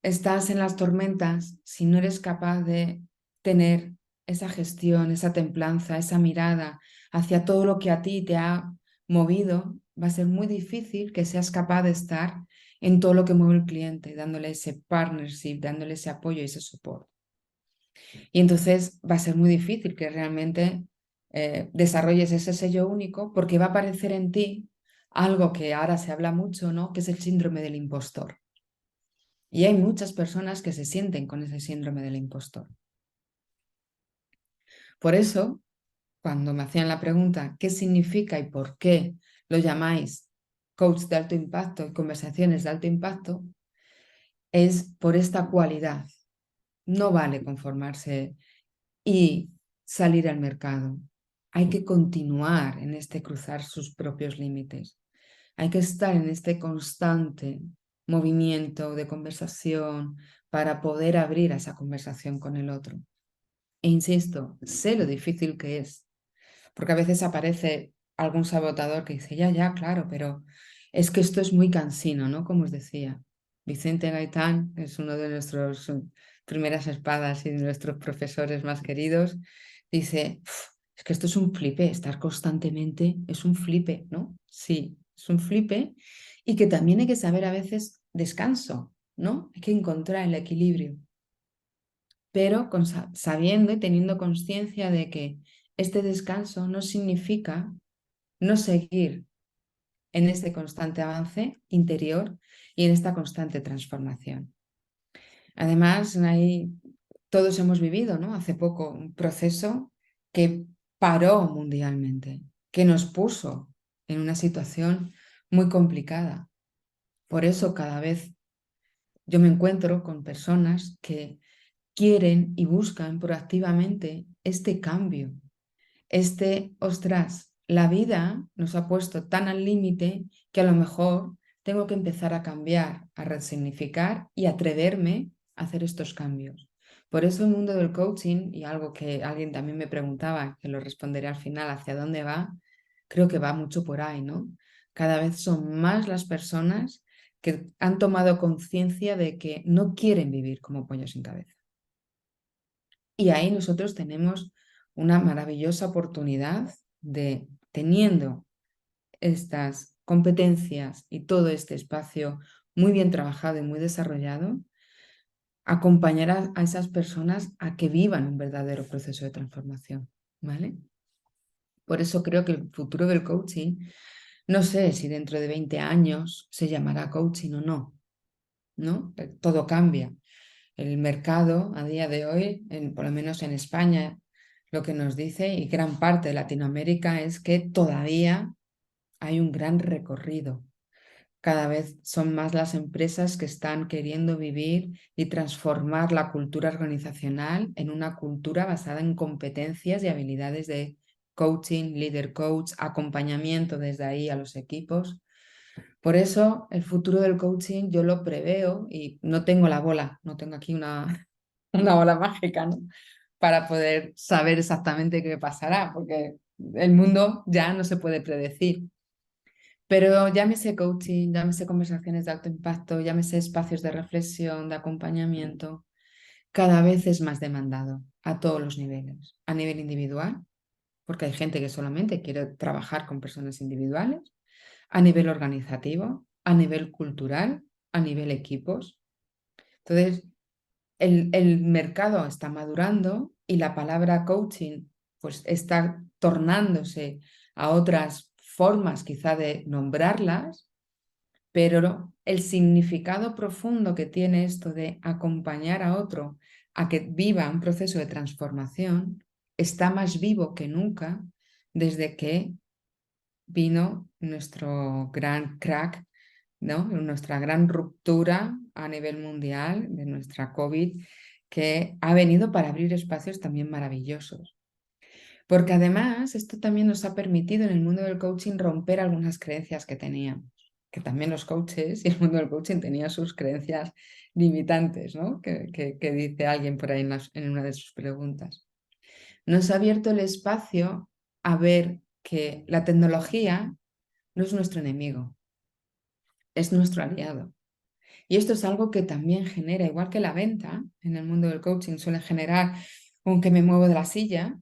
estás en las tormentas, si no eres capaz de tener esa gestión, esa templanza, esa mirada hacia todo lo que a ti te ha movido, va a ser muy difícil que seas capaz de estar en todo lo que mueve el cliente, dándole ese partnership, dándole ese apoyo y ese soporte. Y entonces va a ser muy difícil que realmente desarrolles ese sello único porque va a aparecer en ti algo que ahora se habla mucho, ¿no? Que es el síndrome del impostor. Y hay muchas personas que se sienten con ese síndrome del impostor. Por eso, cuando me hacían la pregunta, ¿qué significa y por qué lo llamáis coach de alto impacto y conversaciones de alto impacto? Es por esta cualidad. No vale conformarse y salir al mercado. Hay que continuar en este cruzar sus propios límites. Hay que estar en este constante movimiento de conversación para poder abrir a esa conversación con el otro. E insisto, sé lo difícil que es, porque a veces aparece algún sabotador que dice, ya, claro, pero es que esto es muy cansino, ¿no? Como os decía, Vicente Gaitán es uno de nuestros primeras espadas y de nuestros profesores más queridos, dice, es que esto es un flipe, estar constantemente es un flipe, ¿no? Sí, es un flipe y que también hay que saber a veces descanso, ¿no? Hay que encontrar el equilibrio, pero sabiendo y teniendo conciencia de que este descanso no significa no seguir en este constante avance interior y en esta constante transformación. Además, todos hemos vivido, ¿no? Hace poco un proceso que paró mundialmente, que nos puso en una situación muy complicada. Por eso cada vez yo me encuentro con personas que quieren y buscan proactivamente este cambio, ostras, la vida nos ha puesto tan al límite que a lo mejor tengo que empezar a cambiar, a resignificar y atreverme a hacer estos cambios. Por eso el mundo del coaching, y algo que alguien también me preguntaba, que lo responderé al final, ¿hacia dónde va? Creo que va mucho por ahí, ¿no? Cada vez son más las personas que han tomado conciencia de que no quieren vivir como pollos sin cabeza. Y ahí nosotros tenemos una maravillosa oportunidad de, teniendo estas competencias y todo este espacio muy bien trabajado y muy desarrollado, acompañar a esas personas a que vivan un verdadero proceso de transformación, ¿vale? Por eso creo que el futuro del coaching, no sé si dentro de 20 años se llamará coaching o no, ¿no? Todo cambia. El mercado a día de hoy, por lo menos en España, lo que nos dice, y gran parte de Latinoamérica, es que todavía hay un gran recorrido. Cada vez son más las empresas que están queriendo vivir y transformar la cultura organizacional en una cultura basada en competencias y habilidades de coaching, líder coach, acompañamiento desde ahí a los equipos. Por eso el futuro del coaching yo lo preveo y no tengo la bola, no tengo aquí una bola mágica, ¿no? Para poder saber exactamente qué pasará, porque el mundo ya no se puede predecir. Pero llámese coaching, llámese conversaciones de alto impacto, llámese espacios de reflexión, de acompañamiento. cada vez es más demandado a todos los niveles, a nivel individual, porque hay gente que solamente quiere trabajar con personas individuales, a nivel organizativo, a nivel cultural, a nivel equipos. Entonces, el mercado está madurando y la palabra coaching pues está tornándose a otras formas quizá de nombrarlas, pero el significado profundo que tiene esto de acompañar a otro a que viva un proceso de transformación está más vivo que nunca desde que vino nuestro gran crack, ¿no? Nuestra gran ruptura a nivel mundial de nuestra COVID, que ha venido para abrir espacios también maravillosos. Porque además esto también nos ha permitido en el mundo del coaching romper algunas creencias que teníamos, que también los coaches y el mundo del coaching tenía sus creencias limitantes, ¿no? Que dice alguien por ahí en una de sus preguntas. Nos ha abierto el espacio a ver que la tecnología no es nuestro enemigo, es nuestro aliado. Y esto es algo que también genera, igual que la venta en el mundo del coaching suele generar un que me muevo de la silla,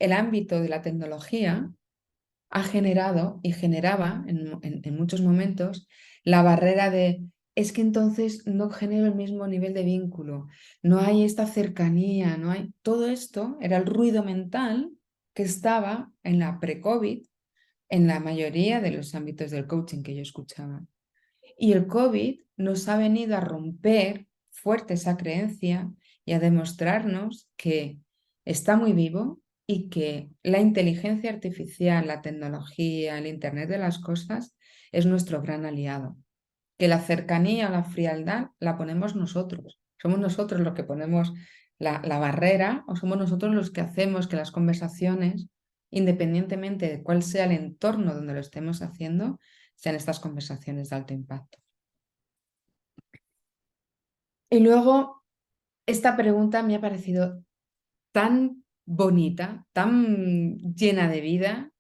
el ámbito de la tecnología ha generado y generaba en muchos momentos la barrera de es que entonces no genero el mismo nivel de vínculo, no hay esta cercanía, no hay... Todo esto era el ruido mental que estaba en la pre-COVID en la mayoría de los ámbitos del coaching que yo escuchaba. Y el COVID nos ha venido a romper fuerte esa creencia y a demostrarnos que está muy vivo y que la inteligencia artificial, la tecnología, el Internet de las cosas es nuestro gran aliado. Que la cercanía o la frialdad la ponemos nosotros. Somos nosotros los que ponemos la barrera o somos nosotros los que hacemos que las conversaciones, independientemente de cuál sea el entorno donde lo estemos haciendo, sean estas conversaciones de alto impacto. Y luego, esta pregunta me ha parecido tan bonita, tan llena de vida,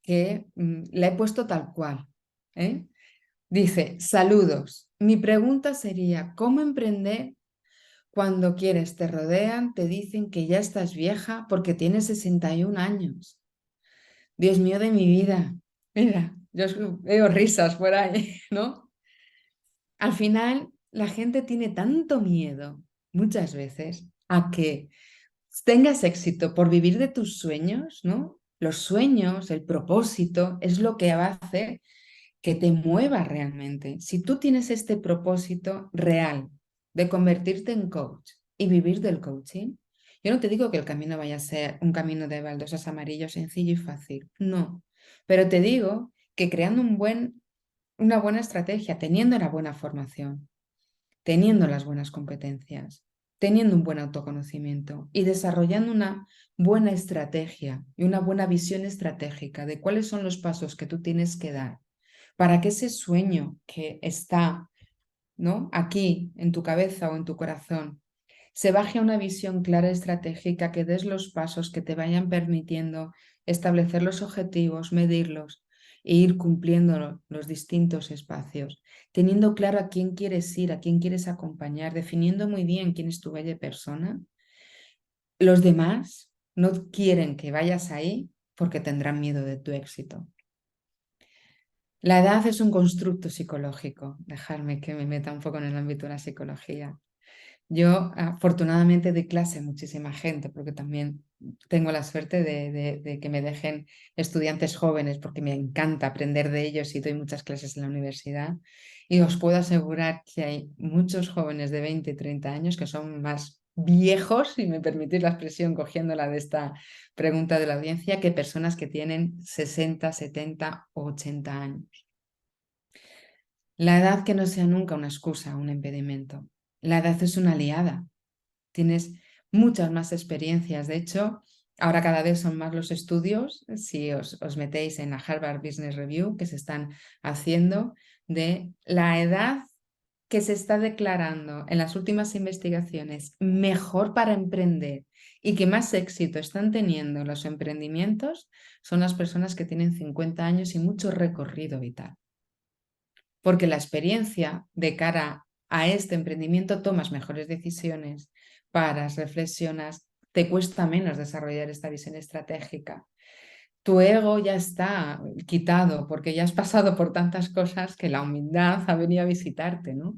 que la he puesto tal cual. ¿Eh? Dice, saludos. Mi pregunta sería, ¿cómo emprender cuando quieres te rodean, te dicen que ya estás vieja porque tienes 61 años? Dios mío de mi vida. Mira, yo veo risas por ahí, ¿no? Al final, la gente tiene tanto miedo, muchas veces, a que tengas éxito por vivir de tus sueños, ¿no? Los sueños, el propósito, es lo que va a hacer que te mueva realmente. Si tú tienes este propósito real de convertirte en coach y vivir del coaching, yo no te digo que el camino vaya a ser un camino de baldosas amarillos sencillo y fácil, no, pero te digo que creando una buena estrategia, teniendo una buena formación, teniendo las buenas competencias, teniendo un buen autoconocimiento y desarrollando una buena estrategia y una buena visión estratégica de cuáles son los pasos que tú tienes que dar para que ese sueño que está, ¿no?, aquí en tu cabeza o en tu corazón se baje a una visión clara estratégica, que des los pasos que te vayan permitiendo establecer los objetivos, medirlos e ir cumpliendo los distintos espacios, teniendo claro a quién quieres ir, a quién quieres acompañar, definiendo muy bien quién es tu bella persona. Los demás no quieren que vayas ahí porque tendrán miedo de tu éxito. La edad es un constructo psicológico, dejarme que me meta un poco en el ámbito de la psicología. Yo afortunadamente doy clase a muchísima gente porque también tengo la suerte de que me dejen estudiantes jóvenes porque me encanta aprender de ellos y doy muchas clases en la universidad. Y os puedo asegurar que hay muchos jóvenes de 20 y 30 años que son más viejos, si me permitís la expresión cogiéndola de esta pregunta de la audiencia, que personas que tienen 60, 70 o 80 años. La edad que no sea nunca una excusa o un impedimento. La edad es una aliada. Tienes muchas más experiencias. De hecho, ahora cada vez son más los estudios, si os metéis en la Harvard Business Review, que se están haciendo de la edad que se está declarando en las últimas investigaciones mejor para emprender y que más éxito están teniendo los emprendimientos, son las personas que tienen 50 años y mucho recorrido vital. Porque la experiencia de cara a este emprendimiento tomas mejores decisiones, paras, reflexionas, te cuesta menos desarrollar esta visión estratégica. Tu ego ya está quitado porque ya has pasado por tantas cosas que la humildad ha venido a visitarte, ¿no?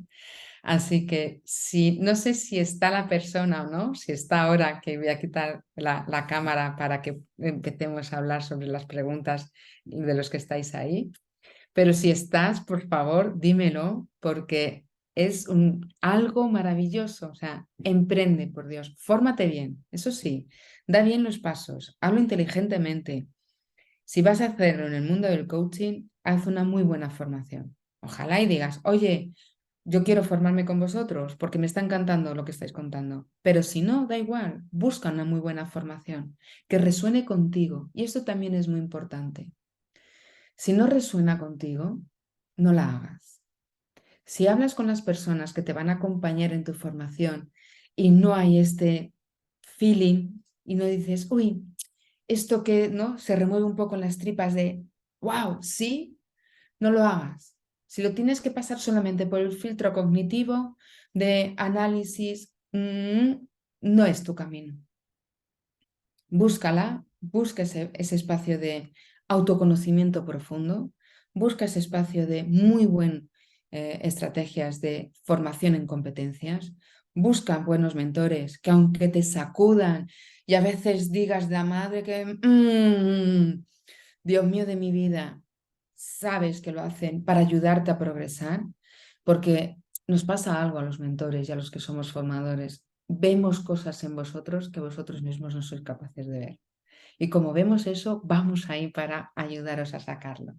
Así que si, no sé si está la persona o no, si está ahora que voy a quitar la cámara para que empecemos a hablar sobre las preguntas de los que estáis ahí, pero si estás, por favor, dímelo porque es algo maravilloso. O sea, emprende, por Dios, fórmate bien, eso sí, da bien los pasos, hablo inteligentemente. Si vas a hacerlo en el mundo del coaching, haz una muy buena formación. Ojalá y digas, oye, yo quiero formarme con vosotros porque me está encantando lo que estáis contando. Pero si no, da igual, busca una muy buena formación que resuene contigo. Y esto también es muy importante. Si no resuena contigo, no la hagas. Si hablas con las personas que te van a acompañar en tu formación y no hay este feeling y no dices, uy, esto que no se remueve un poco en las tripas de, wow, sí, no lo hagas. Si lo tienes que pasar solamente por el filtro cognitivo de análisis, no es tu camino. Búscala, busca ese espacio de autoconocimiento profundo, busca ese espacio de muy buenas estrategias de formación en competencias, busca buenos mentores que aunque te sacudan y a veces digas de la madre que, Dios mío de mi vida, sabes que lo hacen para ayudarte a progresar, porque nos pasa algo a los mentores y a los que somos formadores. Vemos cosas en vosotros que vosotros mismos no sois capaces de ver. Y como vemos eso, vamos ahí para ayudaros a sacarlo.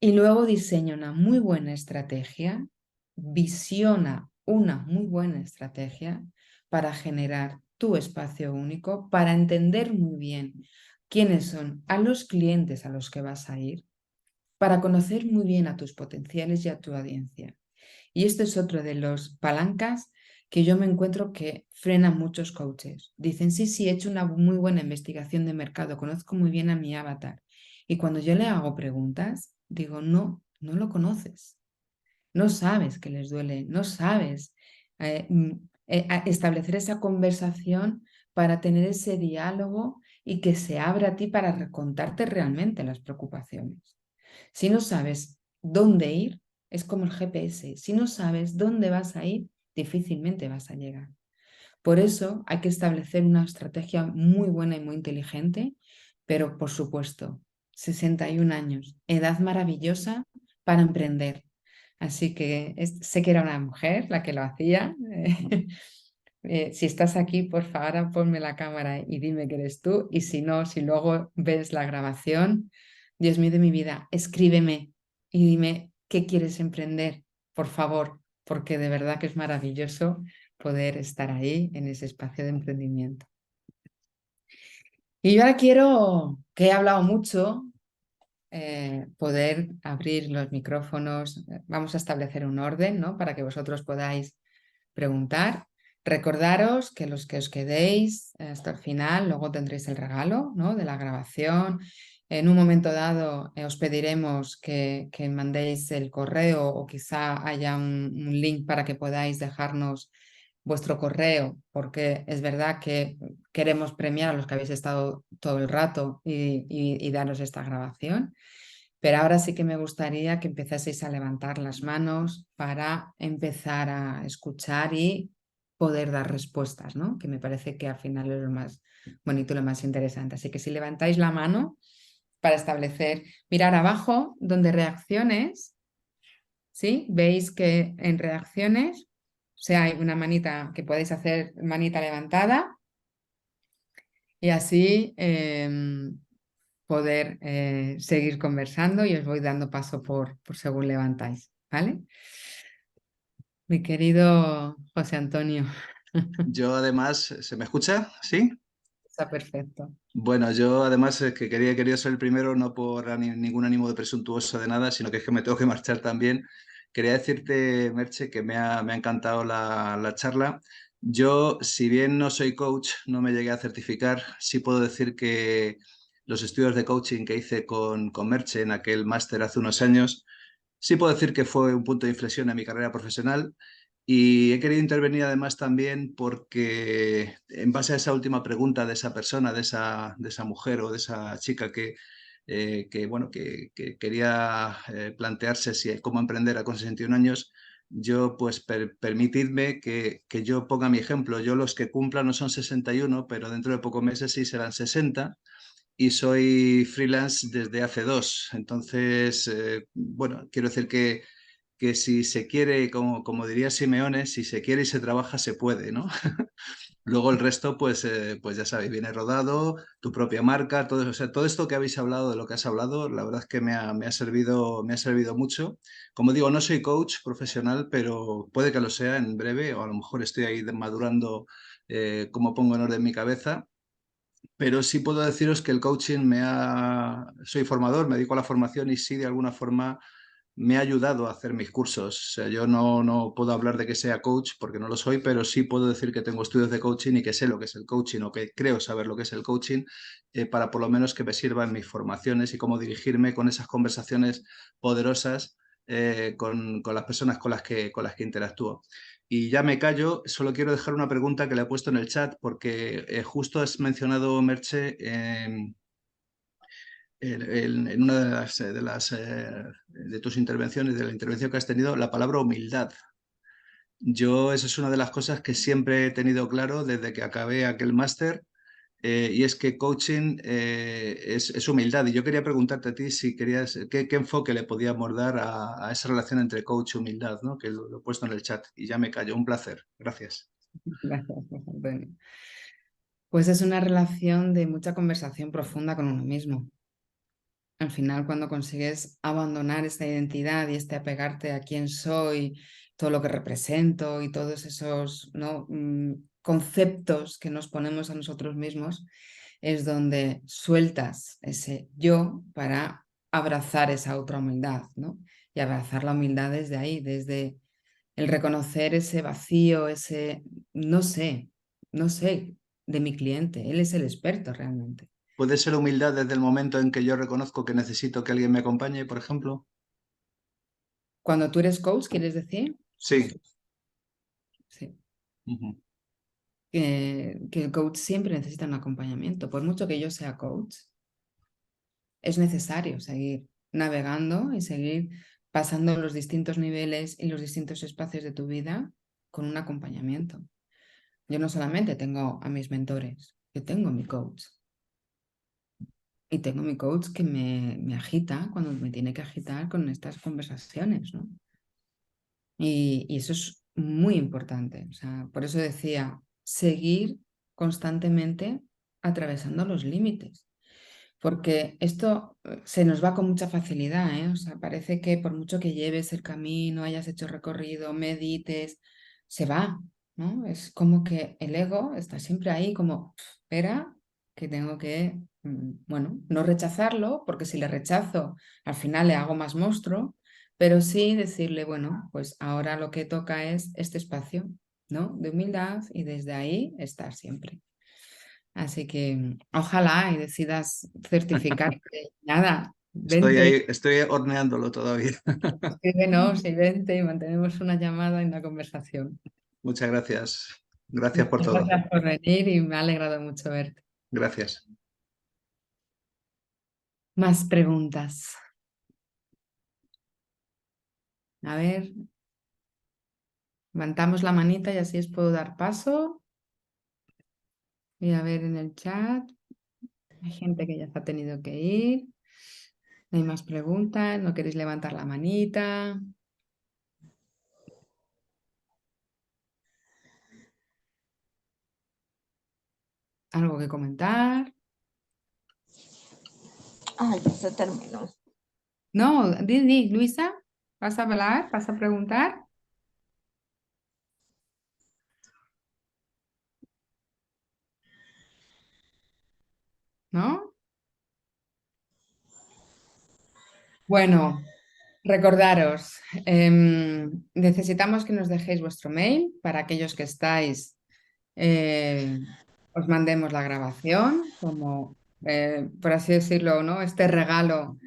Y luego diseña una muy buena estrategia, visiona una muy buena estrategia para generar tu espacio único, para entender muy bien quiénes son a los clientes a los que vas a ir, para conocer muy bien a tus potenciales y a tu audiencia. Y esto es otro de los palancas que yo me encuentro que frenan muchos coaches. Dicen, sí, sí, he hecho una muy buena investigación de mercado, conozco muy bien a mi avatar. Y cuando yo le hago preguntas, digo, no, no lo conoces. No sabes que les duele, no sabes establecer esa conversación para tener ese diálogo y que se abra a ti para contarte realmente las preocupaciones. Si no sabes dónde ir, es como el GPS. Si no sabes dónde vas a ir, difícilmente vas a llegar. Por eso hay que establecer una estrategia muy buena y muy inteligente, pero por supuesto, 61 años, edad maravillosa para emprender. Así que sé que era una mujer la que lo hacía. Si estás aquí, por favor, ponme la cámara y dime que eres tú. Y si no, si luego ves la grabación, Dios mío de mi vida, escríbeme y dime qué quieres emprender, por favor, porque de verdad que es maravilloso poder estar ahí en ese espacio de emprendimiento. Y yo ahora quiero, que he hablado mucho, poder abrir los micrófonos. Vamos a establecer un orden, ¿no? Para que vosotros podáis preguntar. Recordaros que los que os quedéis hasta el final, luego tendréis el regalo, ¿no? De la grabación. En un momento dado os pediremos que mandéis el correo o quizá haya un link para que podáis dejarnos vuestro correo, porque es verdad que queremos premiar a los que habéis estado todo el rato y daros esta grabación. Pero ahora sí que me gustaría que empezaseis a levantar las manos para empezar a escuchar y poder dar respuestas, ¿no? Que me parece que al final es lo más bonito y lo más interesante. Así que si levantáis la mano para establecer, mirar abajo donde reacciones, ¿sí? Veis que en reacciones, o sea, hay una manita que podéis hacer, manita levantada, y así poder seguir conversando y os voy dando paso por según levantáis, ¿vale? Mi querido José Antonio, Yo además, ¿se me escucha? ¿Sí? está perfecto. Bueno, yo además es que quería ser el primero, no por ningún ánimo de presuntuoso de nada, sino que es que me tengo que marchar también. Quería decirte, Merche, que me ha encantado la charla. Yo, si bien no soy coach, no me llegué a certificar, sí puedo decir que los estudios de coaching que hice con Merche en aquel máster hace unos años, sí puedo decir que fue un punto de inflexión en mi carrera profesional Y he querido intervenir además también porque en base a esa última pregunta de esa persona, de esa mujer o de esa chica bueno, que quería plantearse si, cómo emprender con 61 años, yo pues permitidme que yo ponga mi ejemplo. Yo los que cumplan no son 61, pero dentro de pocos meses sí serán 60 y soy freelance desde hace dos. Entonces, bueno, quiero decir que si se quiere, como diría Simeone, si se quiere y se trabaja, se puede, ¿no? Luego el resto, pues ya sabéis, viene rodado, tu propia marca, todo, o sea, todo esto que habéis hablado, de lo que has hablado, la verdad es que me ha servido mucho. Como digo, no soy coach profesional, pero puede que lo sea en breve, o a lo mejor estoy ahí madurando cómo pongo en orden mi cabeza. Pero sí puedo deciros que el coaching soy formador, me dedico a la formación y sí, de alguna forma me ha ayudado a hacer mis cursos. O sea, yo no puedo hablar de que sea coach porque no lo soy, pero sí puedo decir que tengo estudios de coaching y que sé lo que es el coaching o que creo saber lo que es el coaching para por lo menos que me sirva en mis formaciones y cómo dirigirme con esas conversaciones poderosas con las personas con las que interactúo. Y ya me callo, solo quiero dejar una pregunta que le he puesto en el chat porque justo has mencionado, Merche, en una de tus intervenciones, de la intervención que has tenido, la palabra humildad. Yo, esa es una de las cosas que siempre he tenido claro desde que acabé aquel máster, y es que coaching es humildad. Y yo quería preguntarte a ti si querías, qué enfoque le podíamos dar a esa relación entre coach y humildad, ¿no? Que lo he puesto en el chat y ya me callo. Un placer. Gracias. Gracias, José Antonio. Pues es una relación de mucha conversación profunda con uno mismo. Al final, cuando consigues abandonar esta identidad y este apegarte a quién soy, todo lo que represento y todos esos, ¿no? Conceptos que nos ponemos a nosotros mismos, es donde sueltas ese yo para abrazar esa otra humildad, ¿no? Y abrazar la humildad desde ahí, desde el reconocer ese vacío, ese no sé, no sé de mi cliente. Él es el experto realmente. ¿Puede ser humildad desde el momento en que yo reconozco que necesito que alguien me acompañe, por ejemplo? Cuando tú eres coach, ¿quieres decir? Sí. Sí. Ujú. Que el coach siempre necesita un acompañamiento. Por mucho que yo sea coach, es necesario seguir navegando y seguir pasando los distintos niveles y los distintos espacios de tu vida con un acompañamiento. Yo no solamente tengo a mis mentores, yo tengo mi coach. Y tengo mi coach que me agita cuando me tiene que agitar con estas conversaciones, ¿no? Y eso es muy importante. O sea, por eso decía, seguir constantemente atravesando los límites. Porque esto se nos va con mucha facilidad, ¿eh? O sea, parece que por mucho que lleves el camino, hayas hecho recorrido, medites, se va, ¿no? Es como que el ego está siempre ahí como, espera, que tengo que, bueno, no rechazarlo, porque si le rechazo, al final le hago más monstruo, pero sí decirle, bueno, pues ahora lo que toca es este espacio, ¿no? De humildad y desde ahí estar siempre. Así que ojalá y decidas certificarte. Nada, Estoy vente, ahí, estoy horneándolo todavía. escríbenos y vente y mantenemos una llamada y una conversación. Muchas gracias. Gracias por Muchas todo. gracias por venir y me ha alegrado mucho verte. Gracias. Más preguntas. A ver, levantamos la manita y así os puedo dar paso. Voy a ver en el chat. Hay gente que ya se ha tenido que ir. No hay más preguntas. ¿No queréis levantar la manita? ¿Algo que comentar? Ay, ya se terminó. No, Luisa, ¿vas a hablar? ¿Vas a preguntar? ¿No? Bueno, recordaros, necesitamos que nos dejéis vuestro mail para aquellos que estáis, eh, os mandemos la grabación, como por así decirlo, ¿no? Este regalo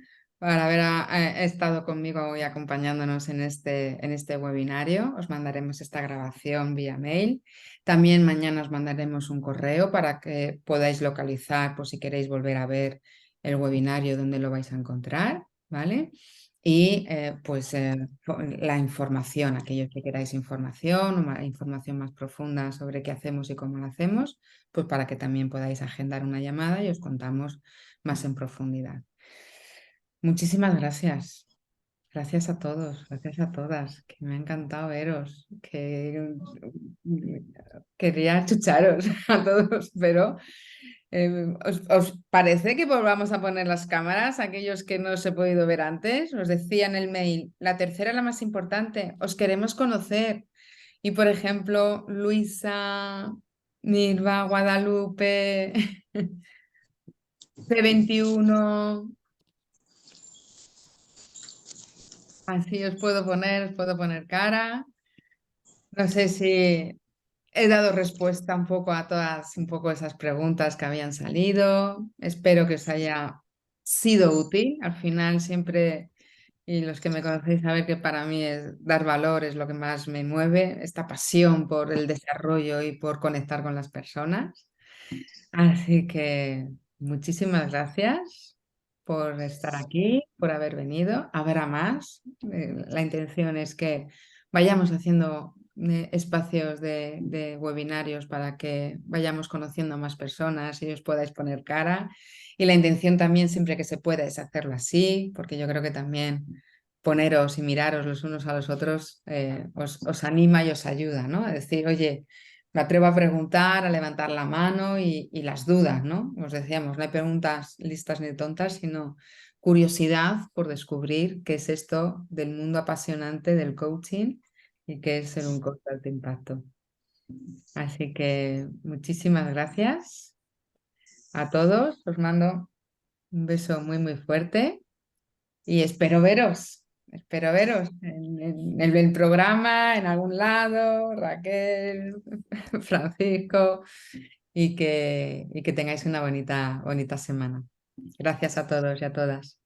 haber estado conmigo y acompañándonos en este webinario. Os mandaremos esta grabación vía mail. También mañana os mandaremos un correo para que podáis localizar, por si queréis volver a ver el webinario, donde lo vais a encontrar, ¿vale? Y la información, aquellos que queráis información o información más profunda sobre qué hacemos y cómo lo hacemos, pues para que también podáis agendar una llamada y os contamos más en profundidad. Muchísimas gracias. Gracias a todos, gracias a todas, que me ha encantado veros, que quería chucharos a todos, pero ¿os parece que volvamos a poner las cámaras, aquellos que no os he podido ver antes? Os decía en el mail, la tercera es la más importante, os queremos conocer. Y por ejemplo, Luisa, Mirva, Guadalupe, P21. Así os puedo poner cara. No sé si he dado respuesta un poco a todas un poco esas preguntas que habían salido. Espero que os haya sido útil. Al final siempre, y los que me conocéis saben que para mí dar valor es lo que más me mueve, esta pasión por el desarrollo y por conectar con las personas. Así que muchísimas gracias por estar aquí, por haber venido. Habrá más. La intención es que vayamos haciendo espacios de webinarios para que vayamos conociendo a más personas y os podáis poner cara. Y la intención también, siempre que se pueda, es hacerlo así, porque yo creo que también poneros y miraros los unos a los otros os anima y os ayuda, ¿no? A decir, oye, me atrevo a preguntar, a levantar la mano y las dudas, ¿no? Os decíamos, no hay preguntas listas ni tontas, sino curiosidad por descubrir qué es esto del mundo apasionante del coaching y qué es ser un coach de alto impacto. Así que muchísimas gracias a todos. Os mando un beso muy, muy fuerte y espero veros. Espero veros en el programa, en algún lado, Raquel, Francisco, y que tengáis una bonita semana. Gracias a todos y a todas.